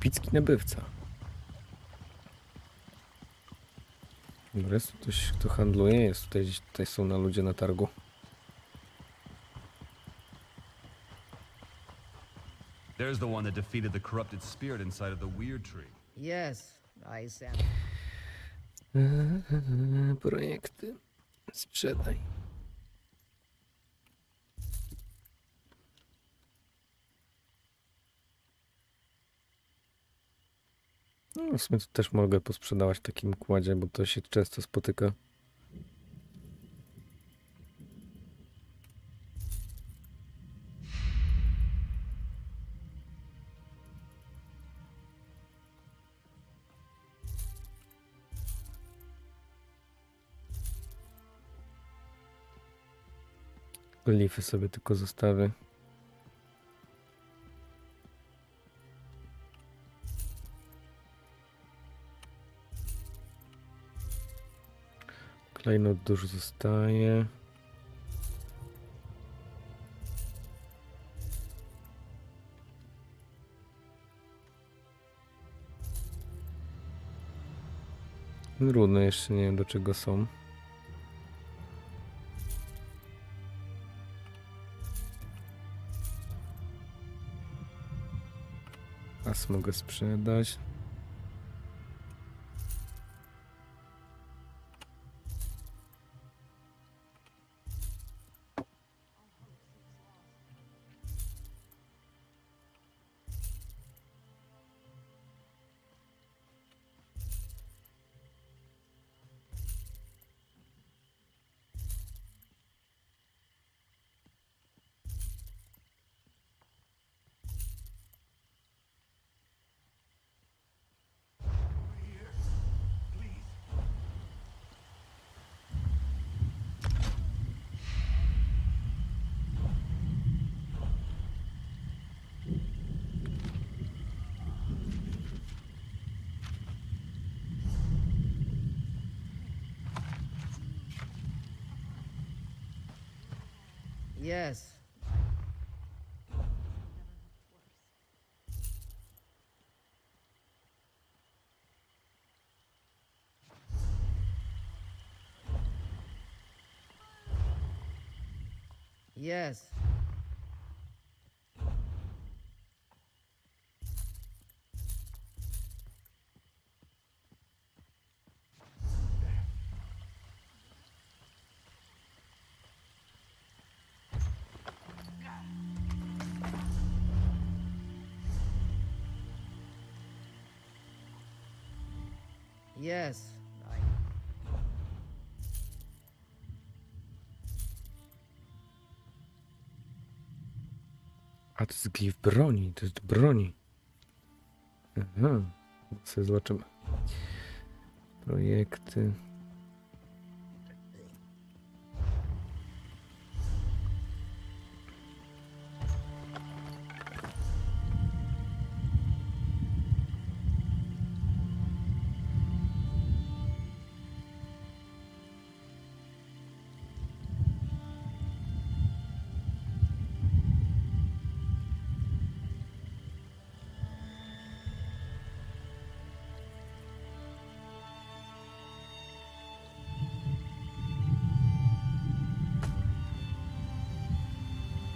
Epicki nabywca. Dobra, jest tu ktoś, kto handluje. Jest tutaj, gdzieś tutaj są na ludzie na targu. There's the one that defeated the corrupted spirit inside of the weird tree. Yes, I said. Projekty. Sprzedaj. No, w sumie to też mogę posprzedawać w takim kładzie, bo to się często spotyka. Glify sobie tylko zostawię. Klejnot dużo zostaje. Trudno, jeszcze nie wiem do czego są. As mogę sprzedać. Yes. Yes. Yes. A to jest glif broni, to jest broni. Aha, sobie zobaczymy. Projekty.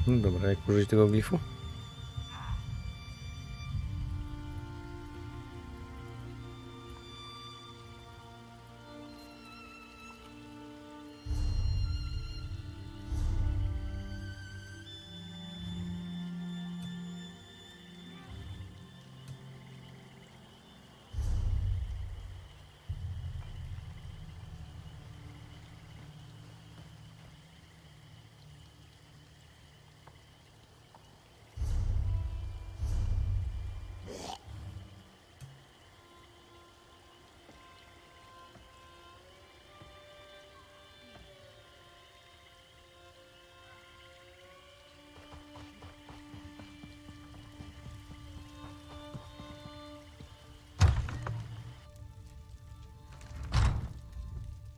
No dobra, jak użyć tego glifu?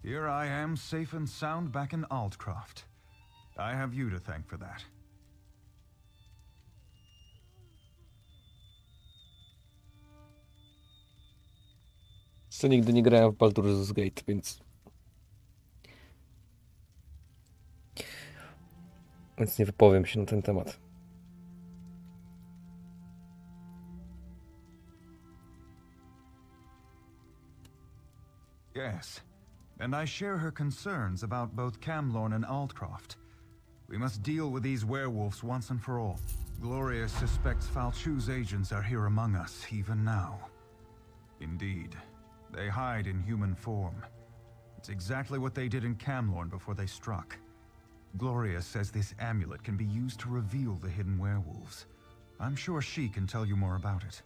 Here I am, safe and sound back in Aldcroft. I have you to thank for that. Co nigdy nie grałem w Baldur's Gate, więc nie wypowiem się na ten temat. Yes, and I share her concerns about both Camlorn and Aldcroft. We must deal with these werewolves once and for all. Gloria suspects Falchu's agents are here among us, even now. Indeed, they hide in human form. It's exactly what they did in Camlorn before they struck. Gloria says this amulet can be used to reveal the hidden werewolves. I'm sure she can tell you more about it.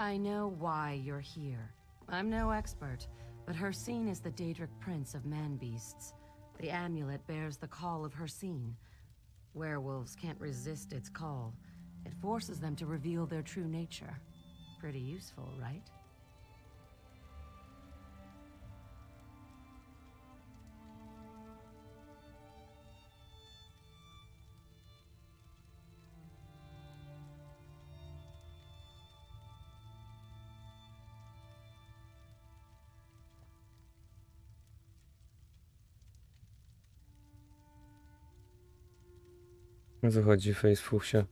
I know why you're here. I'm no expert, but Hircine is the Daedric prince of man-beasts. The amulet bears the call of Hircine. Werewolves can't resist its call. It forces them to reveal their true nature. Pretty useful, right? O co chodzi w Facebookie?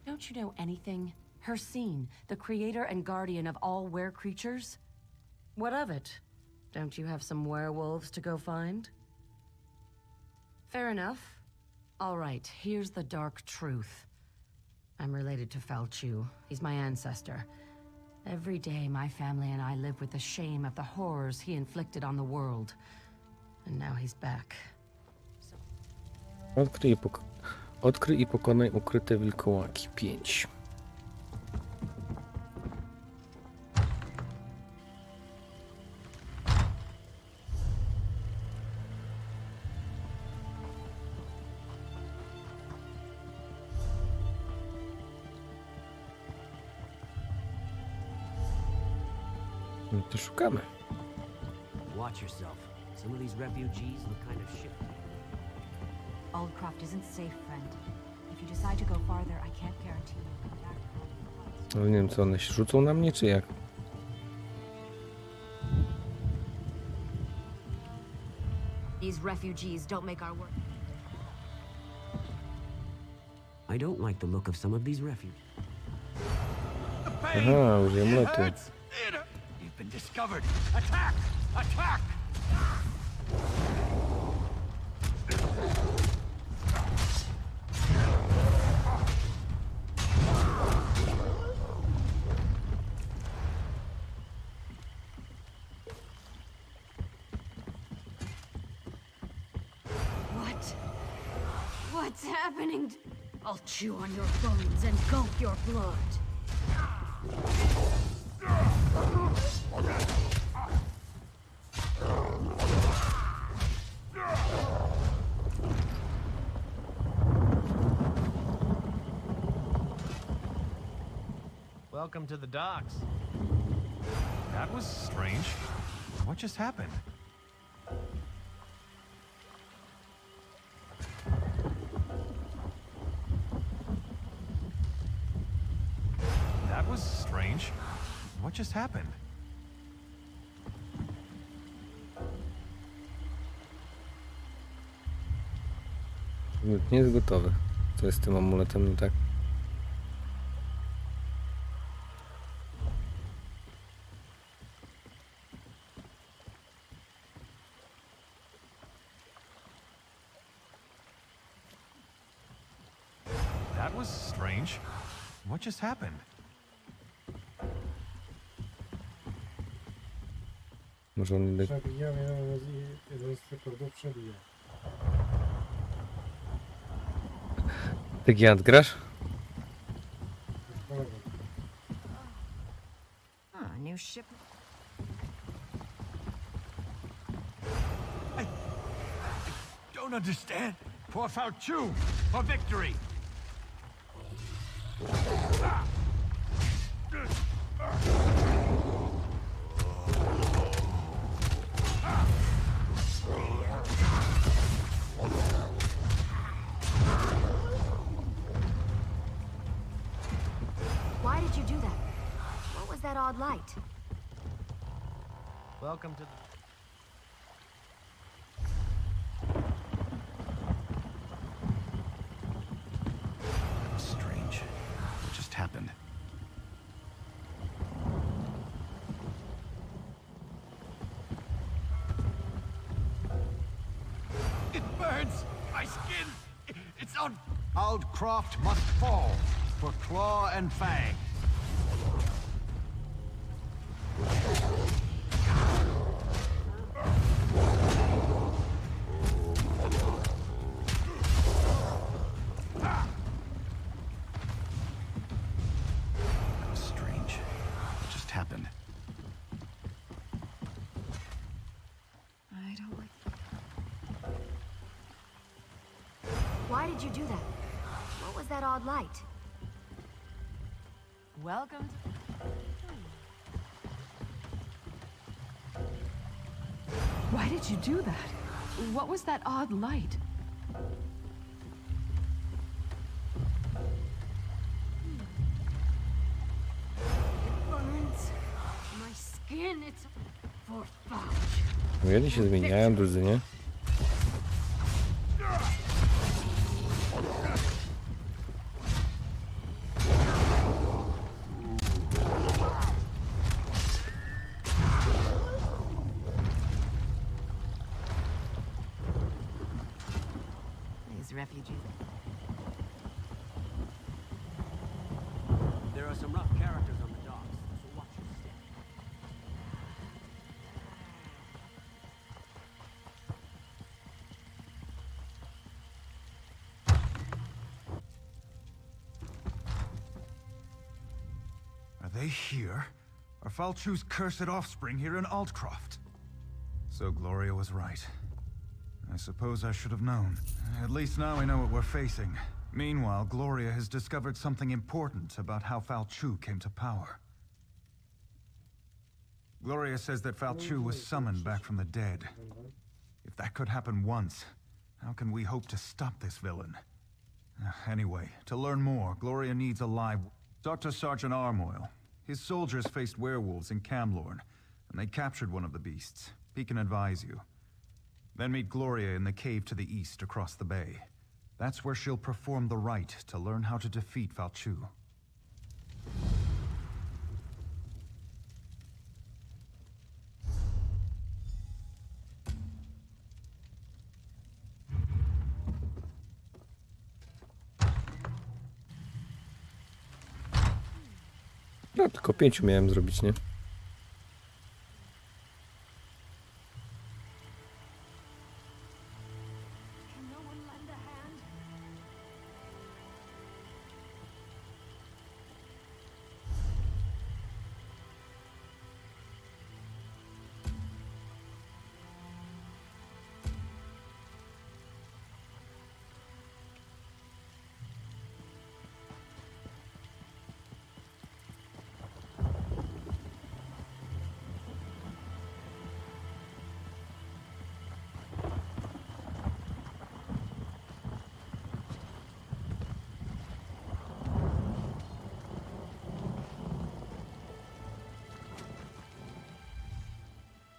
Don't you know anything? Hircine, the creator and guardian of all were-creatures? What of it? Don't you have some werewolves to go find? Fair enough. All right, here's the dark truth. I'm related to Falchu. He's my ancestor. Every day, my family and I live with the shame of the horrors he inflicted on the world. And now he's back. Odkryj i pokonaj ukryte wilkołaki. 5. No to szukamy. Watch yourself. Some of these refugees look kind of shifty. Aldcroft isn't safe, friend. If you decide to go farther, I can't guarantee you'll come back. Ale nie wiem, co one się rzucą na mnie, czy jak? These refugees don't make our work. I don't like the look of some of these refugees. Aha, użyję amuletu. You've been discovered. Attack! Attack! What's happening? I'll chew on your bones and gulp your blood. Welcome to the docks. That was strange. What just happened? That was strange. What just happened? Nie jest gotowy. Co jest z tym amuletem, nie tak? That was strange. What just happened? Może on nie... Przebijam jeden z rekordów, przebijam. Ty gigant grasz? New ship. I don't understand. Poor Falchu! For victory! Why did you do that? What was that odd light? Welcome to the... Strange. What just happened? It burns! My skin! It's on... Aldcroft must fall! for claw and fang. That was strange. What just happened? I don't like... Why did you do that? What was that odd light? Welcome. Why did you do that? What was that odd light? It burns my skin. It's for fudge. Wiele się zmieniają, drudzy, nie? These refugees. There are some rough characters on the docks, so watch your step. Are they here? Are Falchu's cursed offspring here in Altcroft? So Gloria was right. I suppose I should have known. At least now we know what we're facing. Meanwhile, Gloria has discovered something important about how Falchu came to power. Gloria says that Falchu was summoned back from the dead. If that could happen once, how can we hope to stop this villain? Anyway, to learn more, Gloria needs a live... Talk to Sergeant Armoyle. His soldiers faced werewolves in Camlorn, and they captured one of the beasts. He can advise you. Then meet Gloria in the cave to the east across the bay. That's where she'll perform the rite to learn how to defeat Falchu. No, tylko 5 miałem zrobić, nie?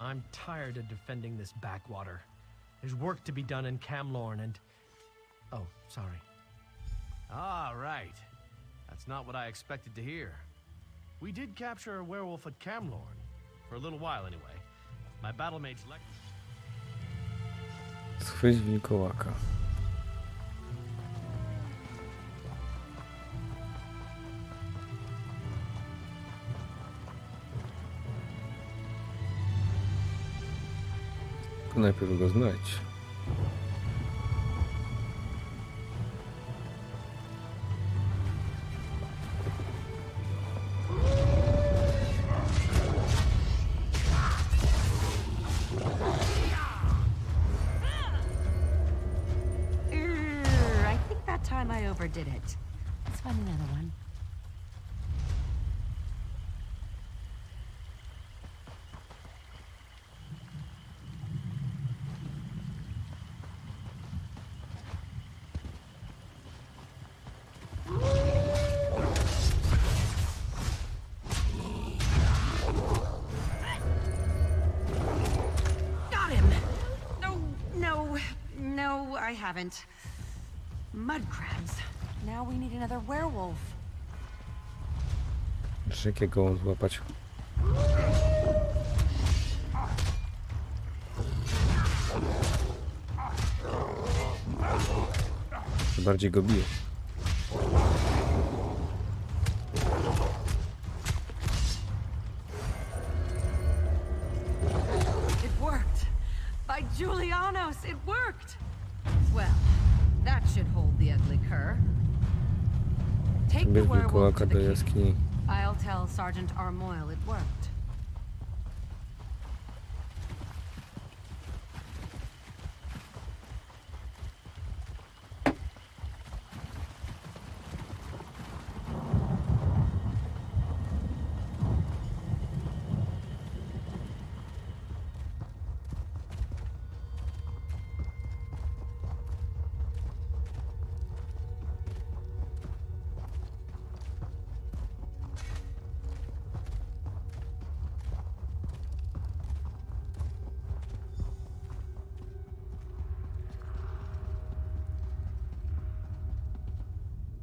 I'm tired of defending this backwater. There's work to be done in Camlorn and... Oh, sorry. Ah, right. That's not what I expected to hear. We did capture a werewolf at Camlorn. For a little while, anyway. My battlemates like... Schwyć wilkołaka. Najpierw go znajdź. I think that time I overdid it. Let's find another one. I haven't. Mud crabs. Now we need another werewolf. Jakiego złapać? Bardziej go bije. Bierz wilkołaka do jaskini. I'll tell Sergeant Armoyle it worked.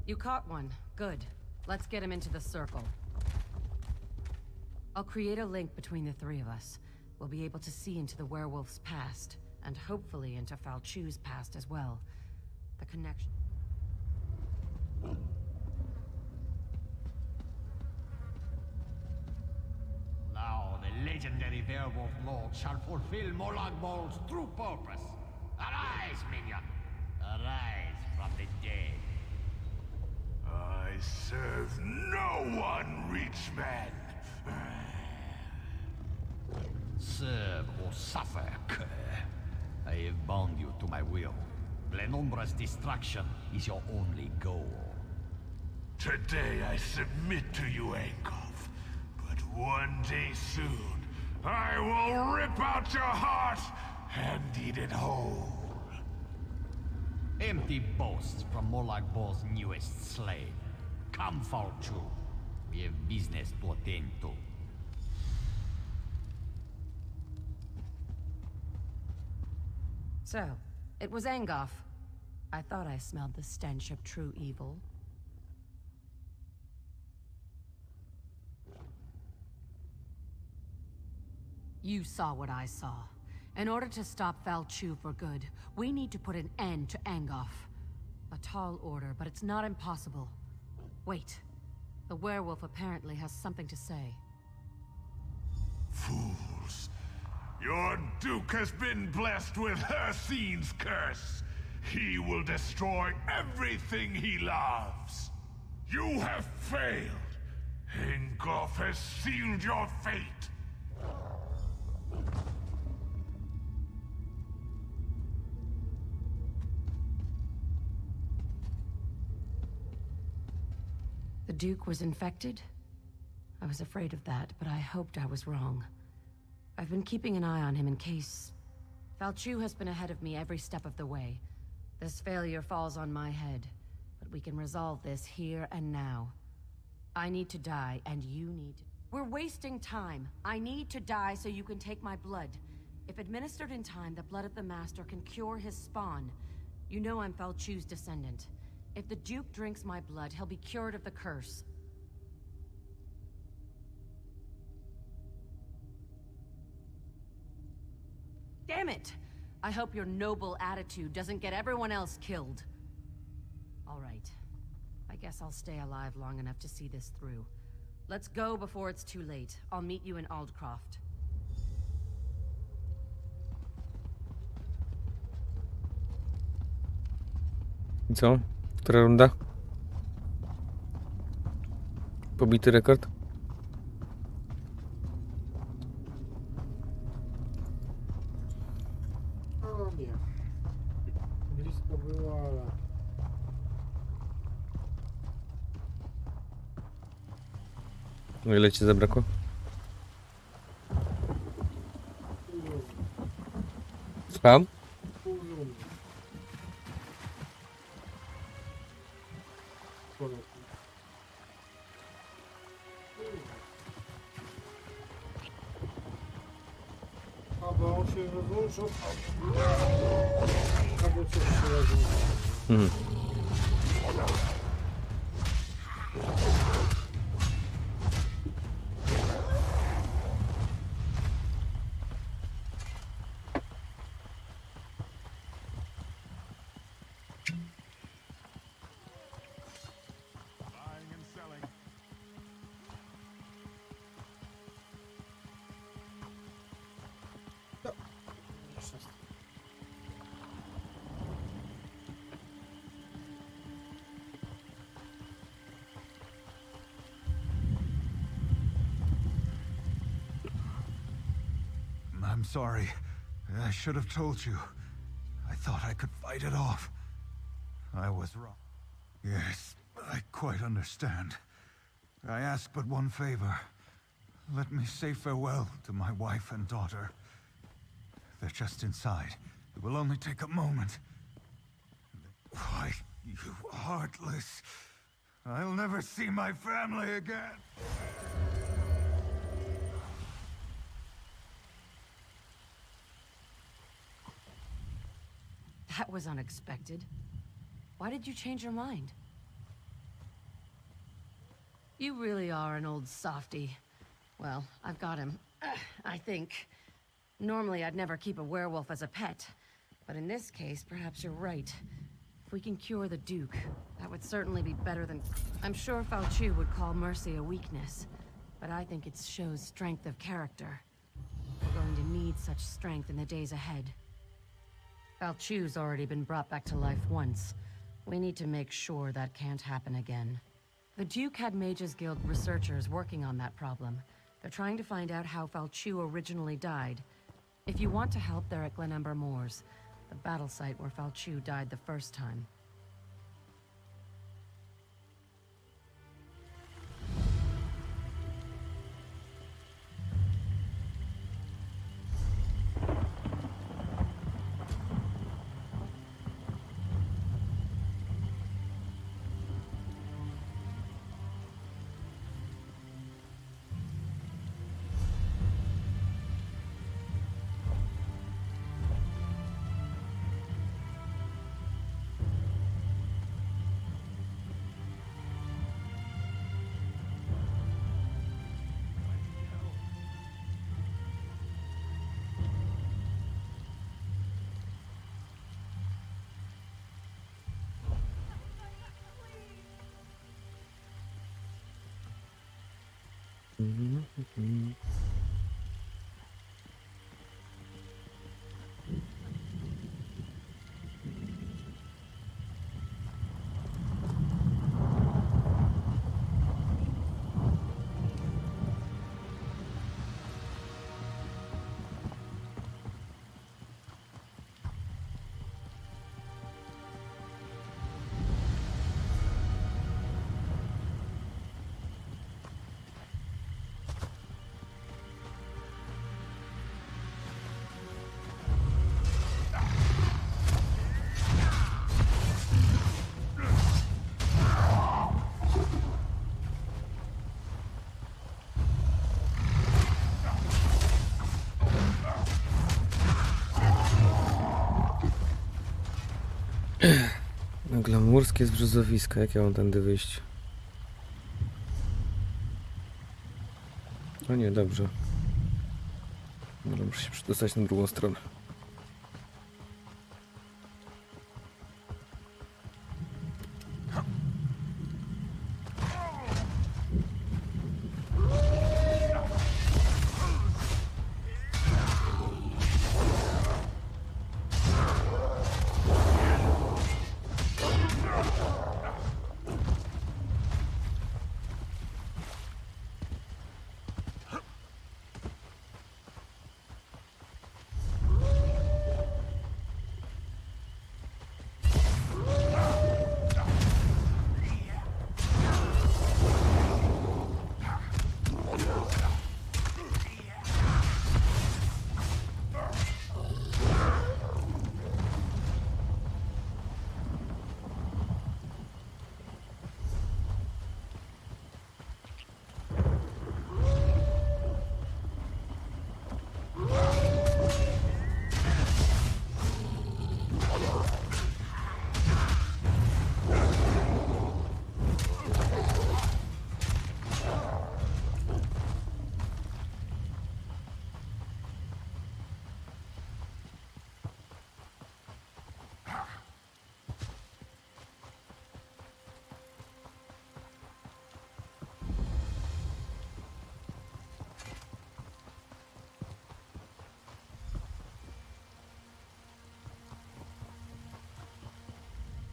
You caught one. Good. Let's get him into the circle. I'll create a link between the three of us. We'll be able to see into the werewolf's past, and hopefully into Falchu's past as well. The connection... Now the legendary werewolf lord shall fulfill Molagbol's true purpose. Arise, minion! Arise from the dead. I serve no one, rich man. Serve or suffer, cur. I have bound you to my will. Glenumbra's destruction is your only goal. Today I submit to you, Ankov. But one day soon, I will rip out your heart and eat it whole. Empty boasts from Molagbol's newest slave. Come, Falchu. We have business to attend to. So, it was Angoff. I thought I smelled the stench of true evil. You saw what I saw. In order to stop Falchu for good, we need to put an end to Angoff. A tall order, but it's not impossible. Wait. The werewolf apparently has something to say. Fools. Your Duke has been blessed with Hircine's curse. He will destroy everything he loves. You have failed. Angoff has sealed your fate. The Duke was infected? I was afraid of that, but I hoped I was wrong. I've been keeping an eye on him in case... Falchu has been ahead of me every step of the way. This failure falls on my head, but we can resolve this here and now. I need to die, and you need to... We're wasting time. I need to die so you can take my blood. If administered in time, the blood of the Master can cure his spawn. You know I'm Falchu's descendant. If the Duke drinks my blood, he'll be cured of the curse. Damn it! I hope your noble attitude doesn't get everyone else killed. All right. I guess I'll stay alive long enough to see this through. Let's go before it's too late. I'll meet you in Aldcroft. I co? Która runda? Pobity rekord? O nie. Blisko było, ale... No ile ci zabrakło? Słucham? Bo on się rozłączył. Albo coś się rozłączył. I'm sorry. I should have told you. I thought I could fight it off. I was wrong. Yes, I quite understand. I ask but one favor. Let me say farewell to my wife and daughter. They're just inside. It will only take a moment. Why, you heartless. I'll never see my family again. That was unexpected. Why did you change your mind? You really are an old softy. Well, I've got him. I think. Normally, I'd never keep a werewolf as a pet. But in this case, perhaps you're right. If we can cure the Duke, that would certainly be better than... I'm sure Falchu would call mercy a weakness. But I think it shows strength of character. We're going to need such strength in the days ahead. Falchu's already been brought back to life once. We need to make sure that can't happen again. The Duke had Mages Guild researchers working on that problem. They're trying to find out how Falchu originally died. If you want to help, they're at Glenember Moors, the battle site where Falchu died the first time. Glamurskie zbrzozowisko, jak ja mam tędy wyjść? O nie, dobrze. Może muszę się przedostać na drugą stronę.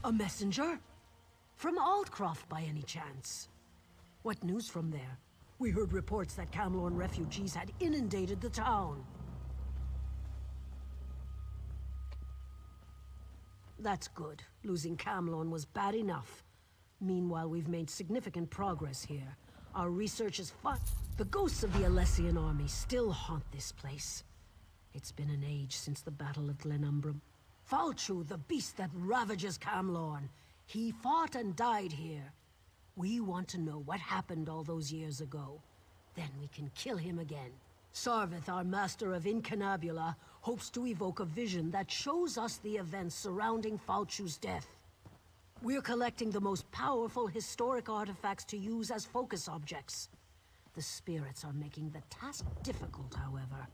A messenger? From Aldcroft, by any chance? What news from there? We heard reports that Camlorn refugees had inundated the town. That's good. Losing Camlon was bad enough. Meanwhile, we've made significant progress here. Our research is fun. The ghosts of the Alessian army still haunt this place. It's been an age since the Battle of Glenumbra. Falchu, the beast that ravages Camlorn. He fought and died here. We want to know what happened all those years ago. Then we can kill him again. Sarvith, our master of Incunabula, hopes to evoke a vision that shows us the events surrounding Falchu's death. We're collecting the most powerful historic artifacts to use as focus objects. The spirits are making the task difficult, however.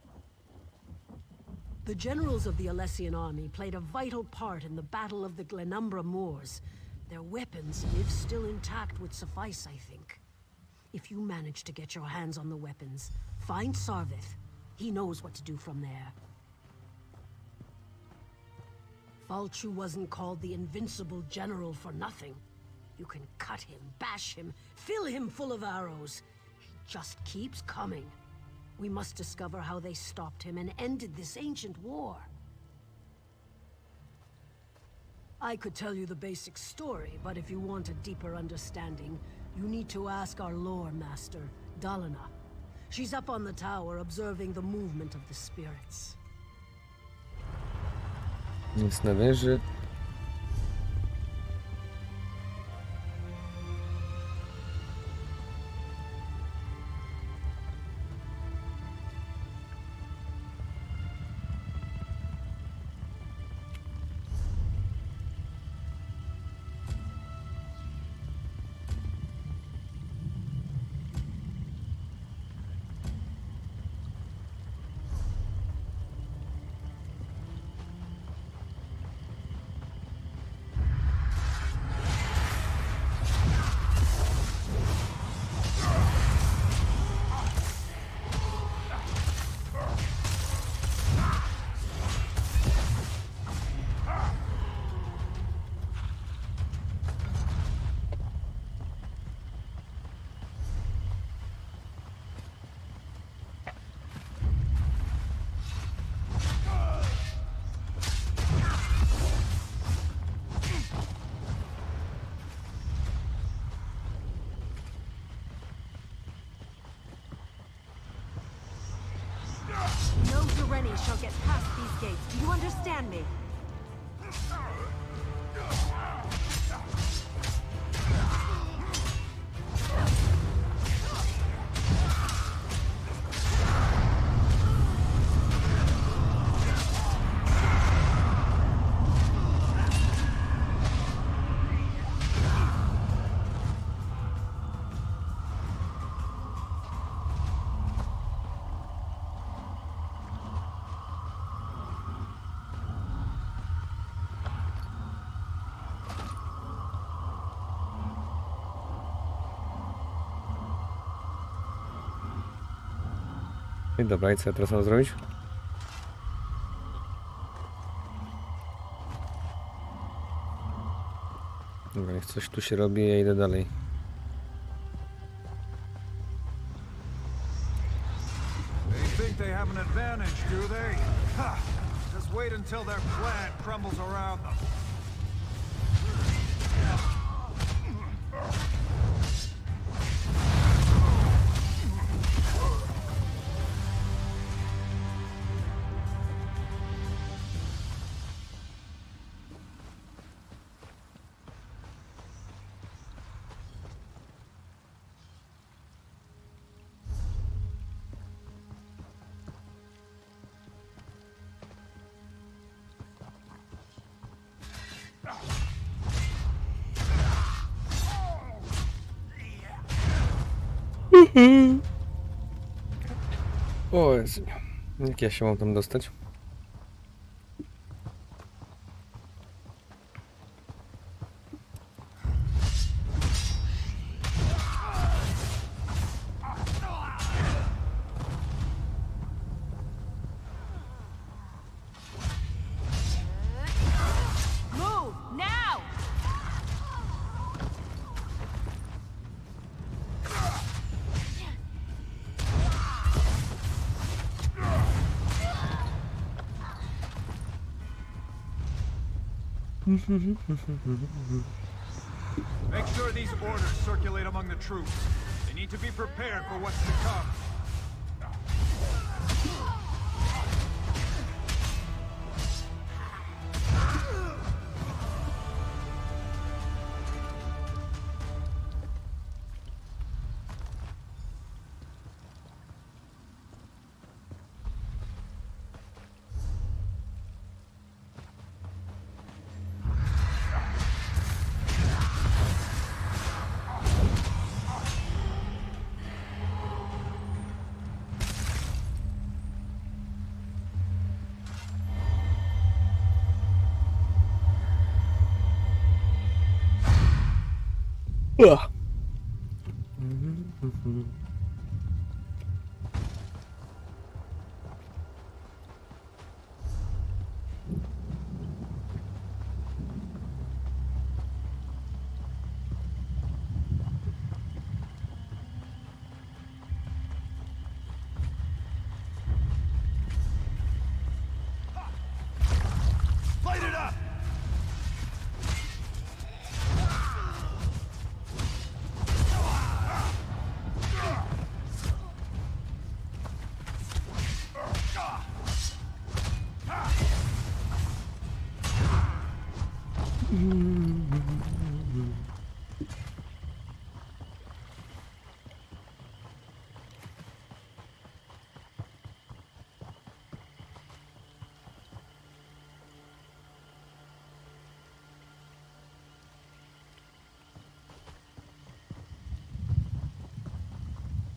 The generals of the Alessian army played a vital part in the Battle of the Glenumbra Moors. Their weapons, if still intact, would suffice, I think. If you manage to get your hands on the weapons, find Sarvith. He knows what to do from there. Falchu wasn't called the Invincible General for nothing. You can cut him, bash him, fill him full of arrows. He just keeps coming. We must discover how they stopped him and ended this ancient war. I could tell you the basic story, but if you want a deeper understanding, you need to ask our lore master, Dalana. She's up on the tower observing the movement of the spirits. Nic na wieży. No Dureni shall get past these gates. Do you understand me? I dobra, i co ja teraz mam zrobić? Dobra, niech coś tu się robi, ja idę dalej. They think they have an advantage, do they? Ha! Just wait until their plan crumbles around them. O Jezu, jak ja się mam tam dostać? Move now! Make sure these orders circulate among the troops. They need to be prepared for what's to come. Ugh. Light it up!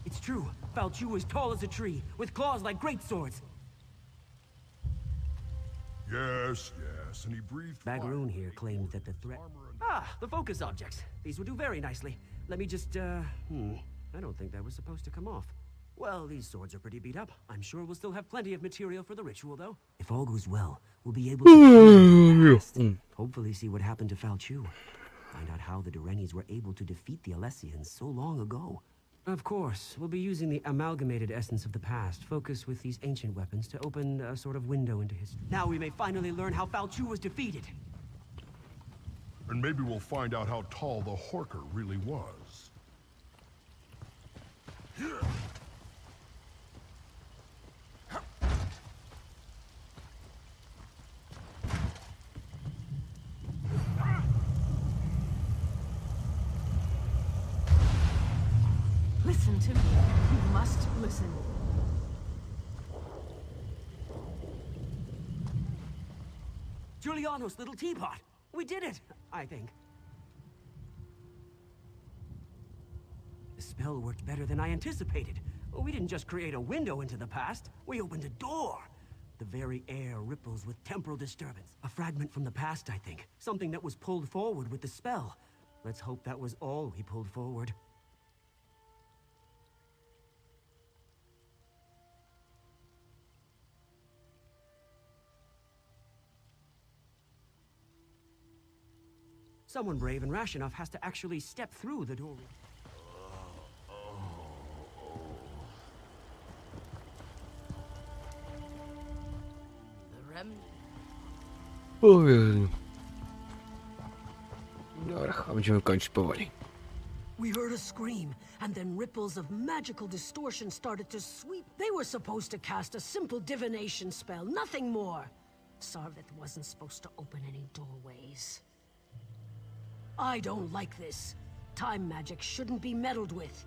It's true. Falchu is tall as a tree, with claws like great swords. Yes, yes, and he breathed Bagroon here claimed that the threat... Ah, the focus objects. These would do very nicely. Let me just, I don't think that was supposed to come off. Well, these swords are pretty beat up. I'm sure we'll still have plenty of material for the ritual, though. If all goes well, we'll be able to... Hopefully see what happened to Falchu. Find out how the Durenis were able to defeat the Alessians so long ago. Of course, we'll be using the amalgamated essence of the past, focused with these ancient weapons to open a sort of window into history. Now we may finally learn how Falchu was defeated. And maybe we'll find out how tall the Horker really was. Listen to me. You must listen. Giuliano's little teapot! We did it, I think. The spell worked better than I anticipated. We didn't just create a window into the past, we opened a door. The very air ripples with temporal disturbance. A fragment from the past, I think. Something that was pulled forward with the spell. Let's hope that was all we pulled forward. Someone brave and rash enough has to actually step through the doorway. O Jezu. Dobra, chyba będziemy kończyć powoli. We heard a scream, and then ripples of magical distortion started to sweep. They were supposed to cast a simple divination spell, nothing more. Sarvith wasn't supposed to open any doorways. I don't like this. Time magic shouldn't be meddled with.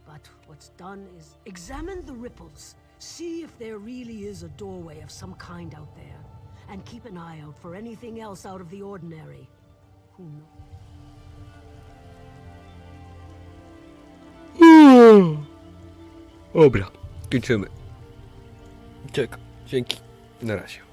But what's done is examine the ripples, see if there really is a doorway of some kind out there, and keep an eye out for anything else out of the ordinary. Who knows? Dobra, kończymy. Dzięki. Na razie.